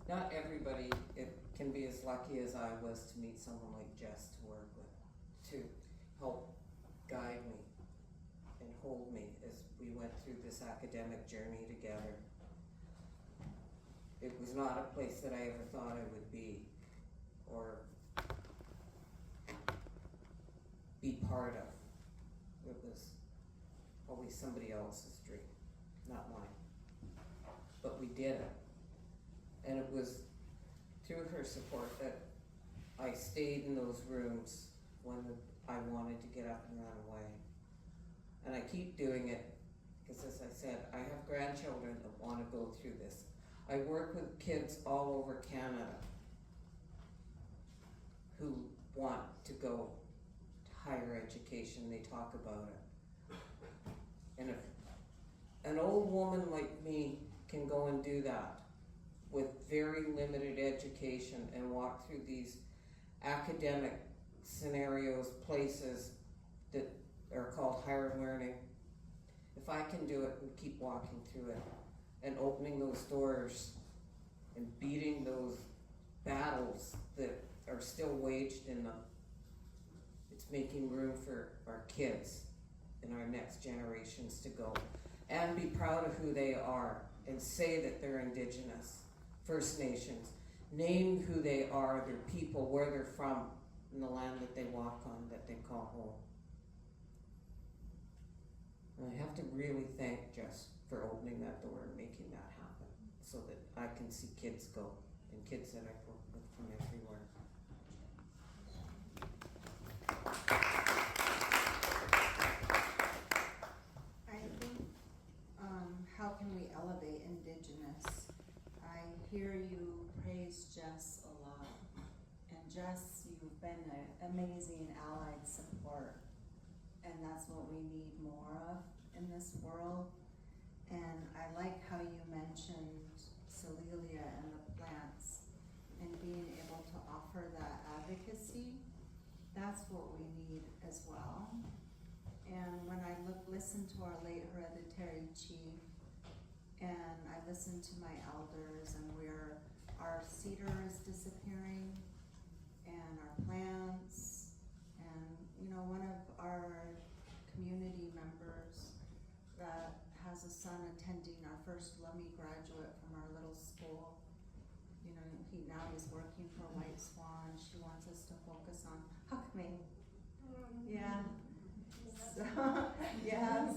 Not everybody can be as lucky as I was to meet someone like Jess to work with, to help guide me and hold me as we went through this academic journey together. It was not a place that I ever thought I would be or be part of. It was always somebody else's dream, not mine. But we did it. And it was through her support that I stayed in those rooms when I wanted to get up and run away. And I keep doing it because, as I said, I have grandchildren that want to go through this. I work with kids all over Canada who want to go to higher education. They talk about it. And if an old woman like me can go and do that with very limited education and walk through these academic scenarios, places that are called higher learning, if I can do it and keep walking through it and opening those doors and beating those battles that are still waged in them, it's making room for our kids and our next generations to go and be proud of who they are and say that they're Indigenous, First Nations, name who they are, their people, where they're from, in the land that they walk on, that they call home. And I have to really thank Jess for opening that door and making that happen so that I can see kids go, and kids that I've worked with from everywhere. I think, how can we elevate Indigenous? I hear you praise Jess a lot. And Jess, you've been an amazing allied support. And that's what we need more of in this world. And I like how you mentioned Celelia and the plants and being able to offer that advocacy. That's what we need as well. And when I listen to our late hereditary chief, and I listen to my elders, and our cedar is disappearing, and our plants, and one of our community members that has a son attending our first Lummi graduate from our little school. He's working for White Swan. She wants us to focus on Huckming. Yeah.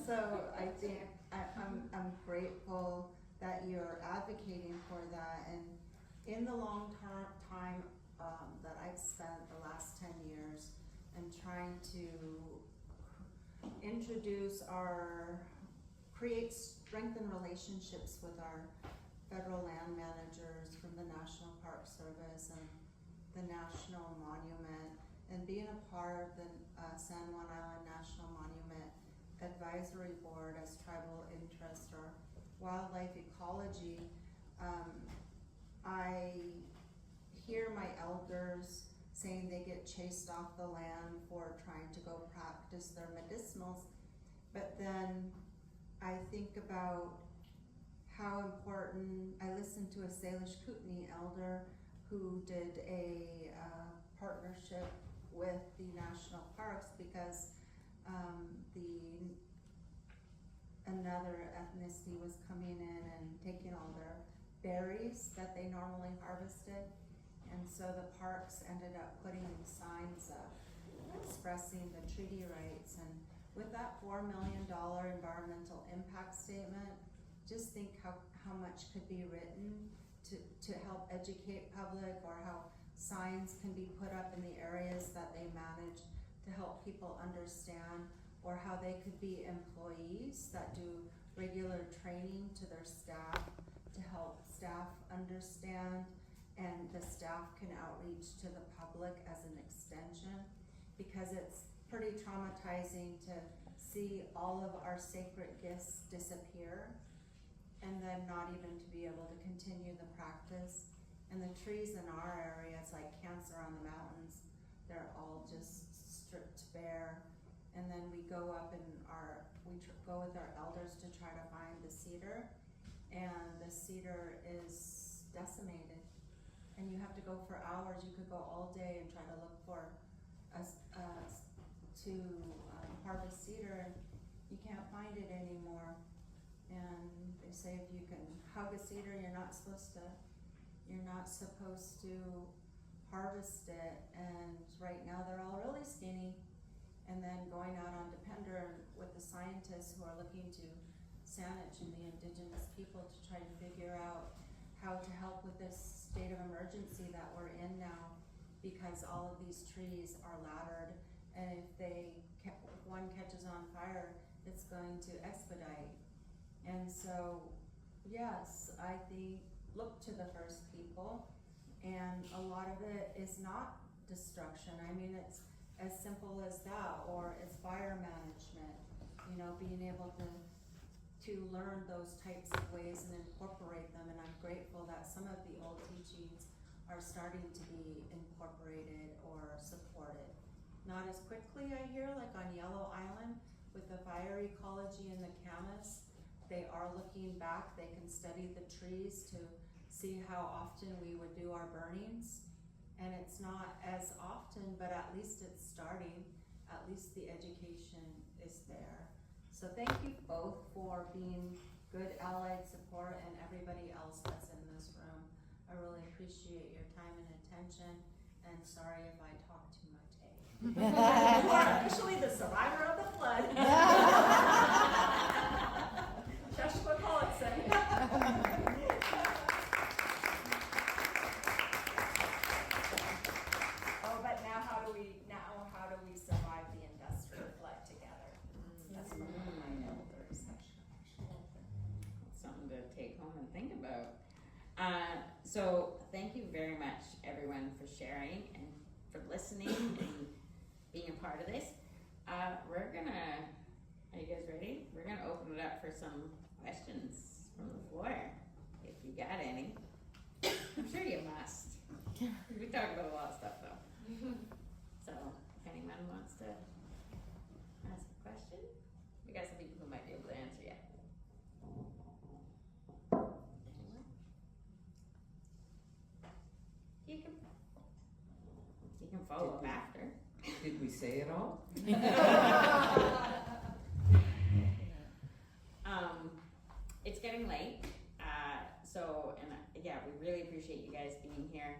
So I think I'm grateful that you're advocating for that, and in the long time that I've spent the last 10 years and trying to strengthen relationships with our federal land managers from the National Park Service and the National Monument, and being a part of the San Juan Island National Monument Advisory Board as tribal interest or wildlife ecology. I hear my elders saying they get chased off the land for trying to go practice their medicinals, but then I think about how important, I listened to a Salish Kootenai elder who did a partnership with the national parks because another ethnicity was coming in and taking all their berries that they normally harvested, and so the parks ended up putting signs up expressing the treaty rights. And with that $4 million environmental impact statement, just think how much could be written to help educate public, or how signs can be put up in the areas that they manage to help people understand, or how they could be employees that do regular training to their staff to help staff understand, and the staff can outreach to the public as an extension, because it's pretty traumatizing to see all of our sacred gifts disappear and then not even to be able to continue the practice. And the trees in our area, it's like cancer on the mountains, they're all just stripped bare. And then we go up and go with our elders to try to find the cedar, and the cedar is decimated. And you have to go for hours. You could go all day and try to look for harvest cedar, and you can't find it anymore. And they say if you can hug a cedar, you're not supposed to harvest it. And right now they're all really skinny. And then going out on Depender with the scientists who are looking to Saanich and the Indigenous people to try to figure out how to help with this state of emergency that we're in now, because all of these trees are laddered, and if one catches on fire, it's going to expedite. And so, yes, I think look to the first people, and a lot of it is not destruction. I mean, it's as simple as that, or it's fire management, being able to learn those types of ways and incorporate them. And I'm grateful that some of the old teachings are starting to be incorporated or supported. Not as quickly, I hear, like on Yellow Island with the fire ecology and the camas. They are looking back. They can study the trees to see how often we would do our burnings. And it's not as often, but at least it's starting. At least the education is there. So thank you both for being good allied support, and everybody else that's in this room. I really appreciate your time and attention, and sorry if I talk too much. You are officially the survivor of the flood. Joshua Collinson. Oh, but now how do we survive the industrial flood together? That's from one of my elders. Something to take home and think about. So thank you very much, everyone, for sharing and for listening and being a part of this. Are you guys ready? We're gonna open it up for some questions from the floor, if you got any. I'm sure you must. We talk about a lot of stuff though. So if anyone wants to ask a question, we got some people who might be able to answer you. Anyone? You can follow up after. Did we say it all? It's getting late, yeah, we really appreciate you guys being here.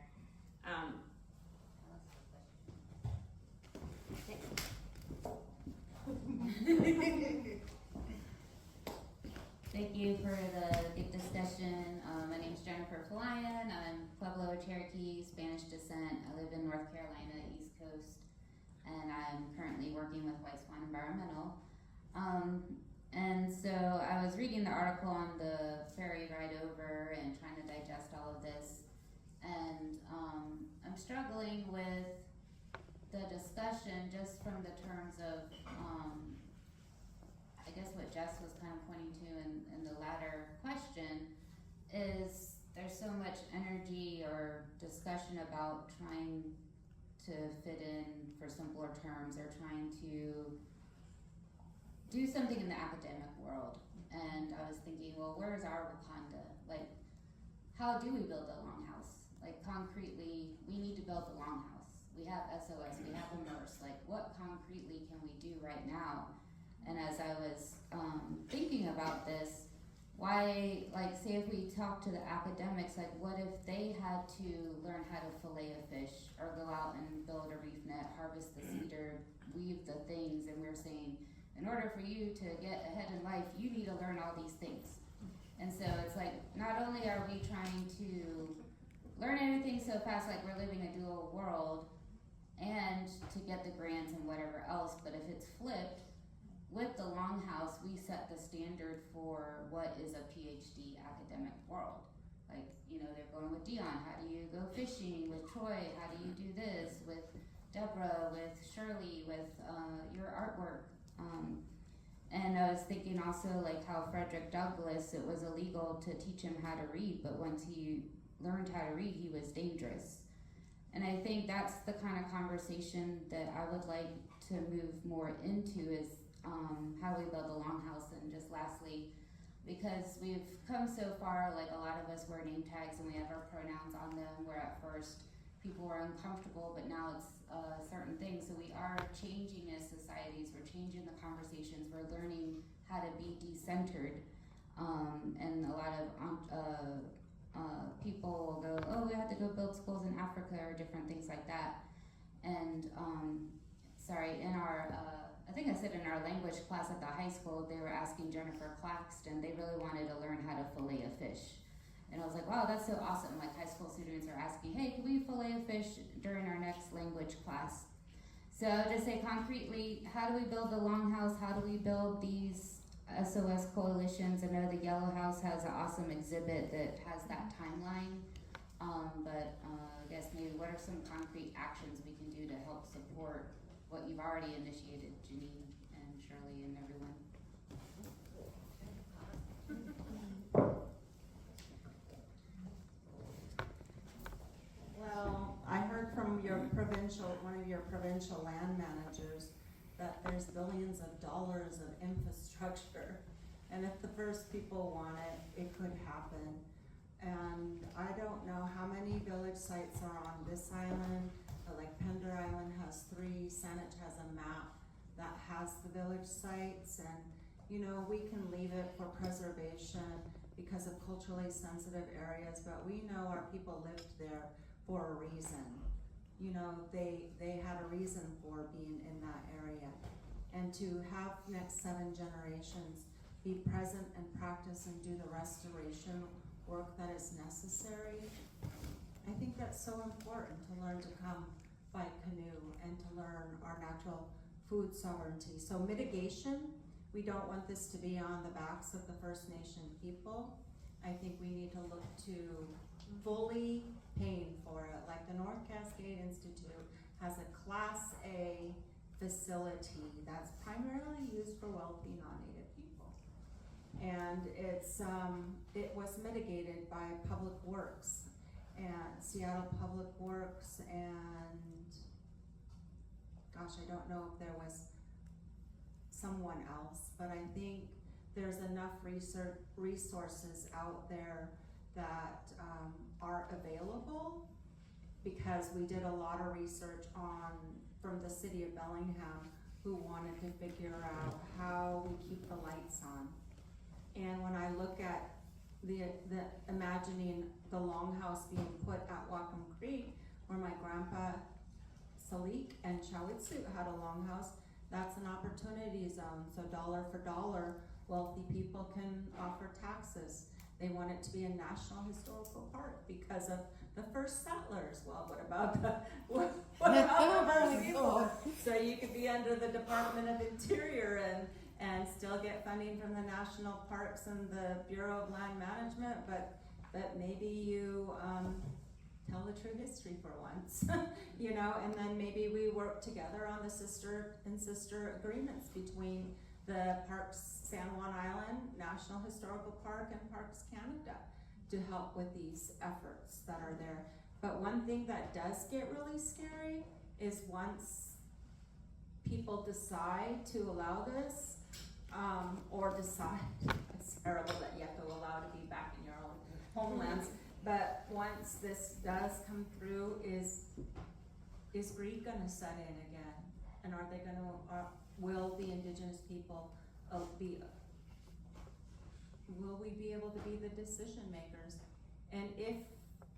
Thank you for the big discussion. My name is Jennifer Falayan. I'm Pueblo, Cherokee, Spanish descent. I live in North Carolina, East Coast, and I'm currently working with White Swan Environmental. And so I was reading the article on the ferry ride over and trying to digest all of this, and I'm struggling with the discussion just from the terms of I guess what Jess was kind of pointing to in the latter question is there's so much energy or discussion about trying to fit in for simpler terms, or trying to do something in the academic world. And I was thinking, well, where's our Wakanda? Like, how do we build a longhouse? Like, concretely, we need to build the longhouse. We have SOS, we have Immerse. Like, what concretely can we do right now? And as I was thinking about this, why, like, say if we talk to the academics, like, what if they had to learn how to fillet a fish, or go out and build a reef net, harvest the cedar, weave the things, and we're saying, in order for you to get ahead in life, you need to learn all these things. And so it's like, not only are we trying to learn everything so fast, like we're living a dual world, and to get the grants and whatever else, but if it's flipped, with the Longhouse, we set the standard for what is a PhD academic world. Like, you know, they're going with Dion, how do you go fishing? With Troy, how do you do this? With Deborah, with Shirley, with your artwork. And I was thinking also like how Frederick Douglass, it was illegal to teach him how to read, but once he learned how to read, he was dangerous. And I think that's the kind of conversation that I would like to move more into is how we build a Longhouse. And just lastly, because we've come so far, like a lot of us wear name tags and we have our pronouns on them, where at first people were uncomfortable, but now it's certain things. So we are changing as societies, we're changing the conversations, we're learning how to be decentered. And a lot of people will go, oh, we have to go build schools in Africa or different things like that. And in our, I think I said in our language class at the high school, they were asking Jennifer Claxton, they really wanted to learn how to fillet a fish. And I was like, wow, that's so awesome. Like high school students are asking, hey, can we fillet a fish during our next language class? So to say concretely, how do we build the Longhouse? How do we build these SOS coalitions? I know the Yellow House has an awesome exhibit that has that timeline. I guess maybe what are some concrete actions we can do to help support what you've already initiated, Jeannine and Shirley and everyone? Well, I heard from one of your provincial land managers that there's billions of dollars of infrastructure, and if the first people want it, it could happen. And I don't know how many village sites are on this island, but like Pender Island has 3, Saanich has a map that has the village sites, and you know, we can leave it for preservation because of culturally sensitive areas, but we know our people lived there for a reason. You know, they had a reason for being in that area. And to have next 7 generations be present and practice and do the restoration work that is necessary, I think that's so important, to learn to come by canoe and to learn our natural food sovereignty. So mitigation, we don't want this to be on the backs of the First Nation people. I think we need to look to fully paying for it. Like the North Cascade Institute has a Class A facility that's primarily used for wealthy non-Native people. And it was mitigated by Public Works and Seattle Public Works, and gosh, I don't know if there was someone else, but I think there's enough resources out there that are available, because we did a lot of research from the city of Bellingham, who wanted to figure out how we keep the lights on. And when I look at the imagining the Longhouse being put at Whatcom Creek, where my grandpa Salik and Chawitsu had a Longhouse, that's an opportunity zone. So dollar for dollar, wealthy people can offer taxes. They want it to be a national historical park because of the first settlers. Well, what about the first people? So you could be under the Department of Interior and still get funding from the national parks and the Bureau of Land Management, but maybe you tell the true history for once, you know, and then maybe we work together on the sister agreements between the Parks San Juan Island National Historical Park and Parks Canada to help with these efforts that are there. But one thing that does get really scary is once people decide to allow this, or decide, it's terrible that you have to allow to be back in your own homelands, but once this does come through, is greed gonna set in again? And are they gonna, will the Indigenous people will we be able to be the decision makers? And if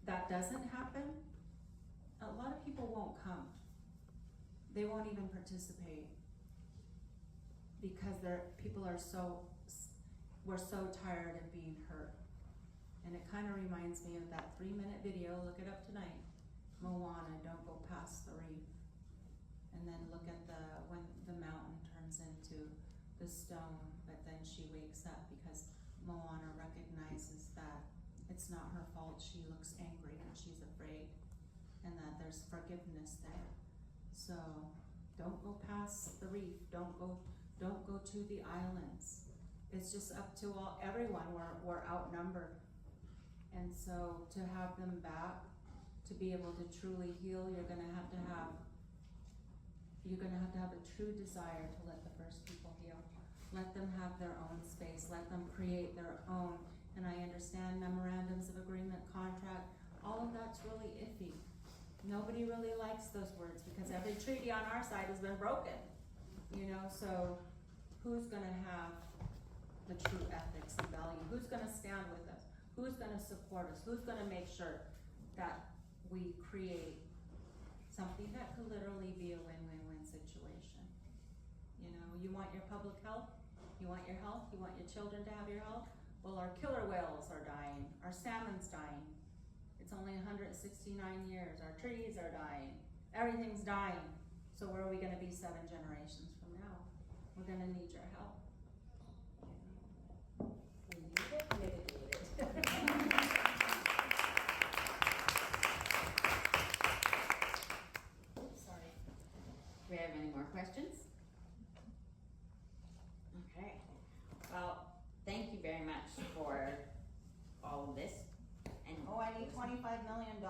that doesn't happen, a lot of people won't come. They won't even participate because we're so tired of being hurt. And it kind of reminds me of that 3-minute video, look it up tonight, Moana, don't go past the reef. And then look at when the mountain turns into the stone, but then she wakes up because Moana recognizes that it's not her fault. She looks angry and she's afraid, and that there's forgiveness there. So don't go past the reef. Don't go to the islands. It's just up to everyone. We're outnumbered, and so to have them back, to be able to truly heal, you're gonna have to have a true desire to let the first people heal. Let them have their own space. Let them create their own. And I understand memorandums of agreement, contract, all of that's really iffy. Nobody really likes those words because every treaty on our side has been broken. So who's gonna have the true ethics and value? Who's gonna stand with us? Who's gonna support us? Who's gonna make sure that we create something that could literally be a win-win-win situation? You want your public health, you want your health, you want your children to have your health. Well, our killer whales are dying, our salmon's dying. It's only 169 years, our trees are dying, everything's dying. So where are we gonna be 7 generations from now? We're gonna need your help. We need it, mitigate it. Sorry. Do we have any more questions? Okay. Well, thank you very much for all of this. And I need $25 million to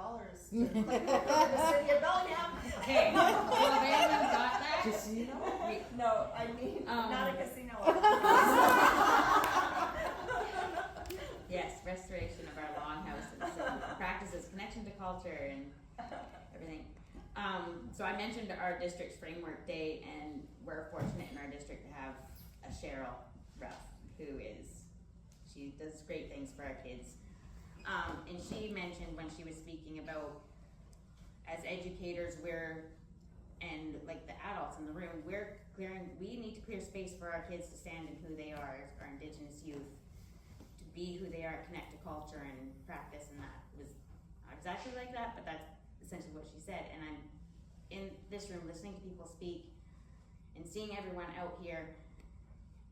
put the city of Bellingham. okay, well, they haven't got that. Casino? No, I mean, not a casino. Yes, restoration of our longhouses and practices, connection to culture and everything. So I mentioned our district's framework day, and we're fortunate in our district to have a Cheryl Ruff, she does great things for our kids. And she mentioned when she was speaking about, as educators, and like the adults in the room, we need to clear space for our kids to stand in who they are, our Indigenous youth, to be who they are, connect to culture and practice, and that was not exactly like that, but that's essentially what she said. And I'm in this room listening to people speak and seeing everyone out here,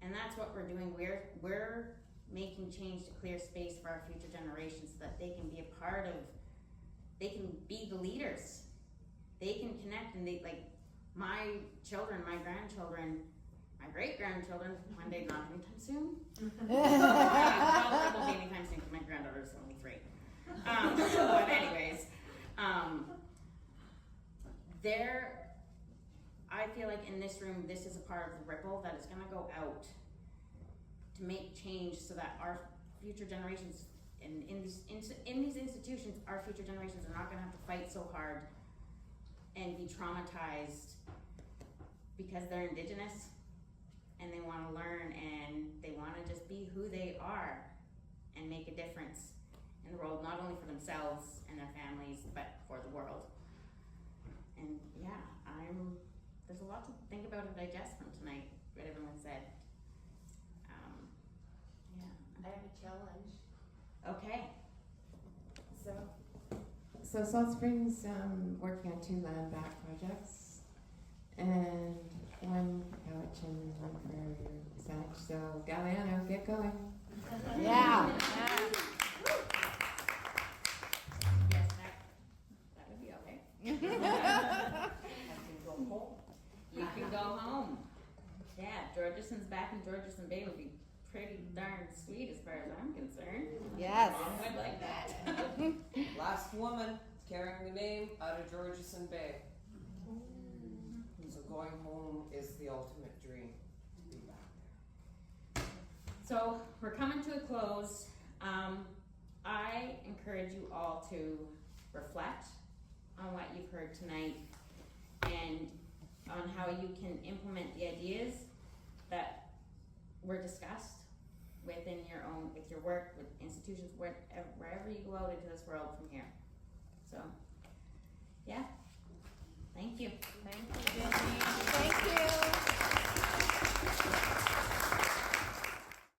and that's what we're doing. We're making change to clear space for our future generations so that they can be a part of, they can be the leaders. They can connect, and my children, my grandchildren, my great-grandchildren, one day, not anytime soon. Well, it won't be anytime soon because my granddaughter's only 3. But anyways, I feel like in this room, this is a part of the ripple that is gonna go out to make change so that our future generations, in these institutions, our future generations are not gonna have to fight so hard and be traumatized because they're Indigenous and they wanna learn and they wanna just be who they are and make a difference in the world, not only for themselves and their families, but for the world. And yeah, there's a lot to think about and digest from tonight, what everyone said. I have a challenge. Okay. So Salt Springs working on 2 land back projects, and 1 for Cowichan and 1 for Saanich. So Galliano, get going. Yeah. Yes, that would be okay. I can go home. You can go home. Yeah, Georgeson's back in Georgeson Bay would be pretty darn sweet as far as I'm concerned. Yes. Mom would like that. Last woman carrying the name out of Georgeson Bay. So going home is the ultimate dream, to be back there. So we're coming to a close. I encourage you all to reflect on what you've heard tonight and on how you can implement the ideas that were discussed within your own, with your work, with institutions, wherever you go out into this world from here. So, yeah. Thank you. Thank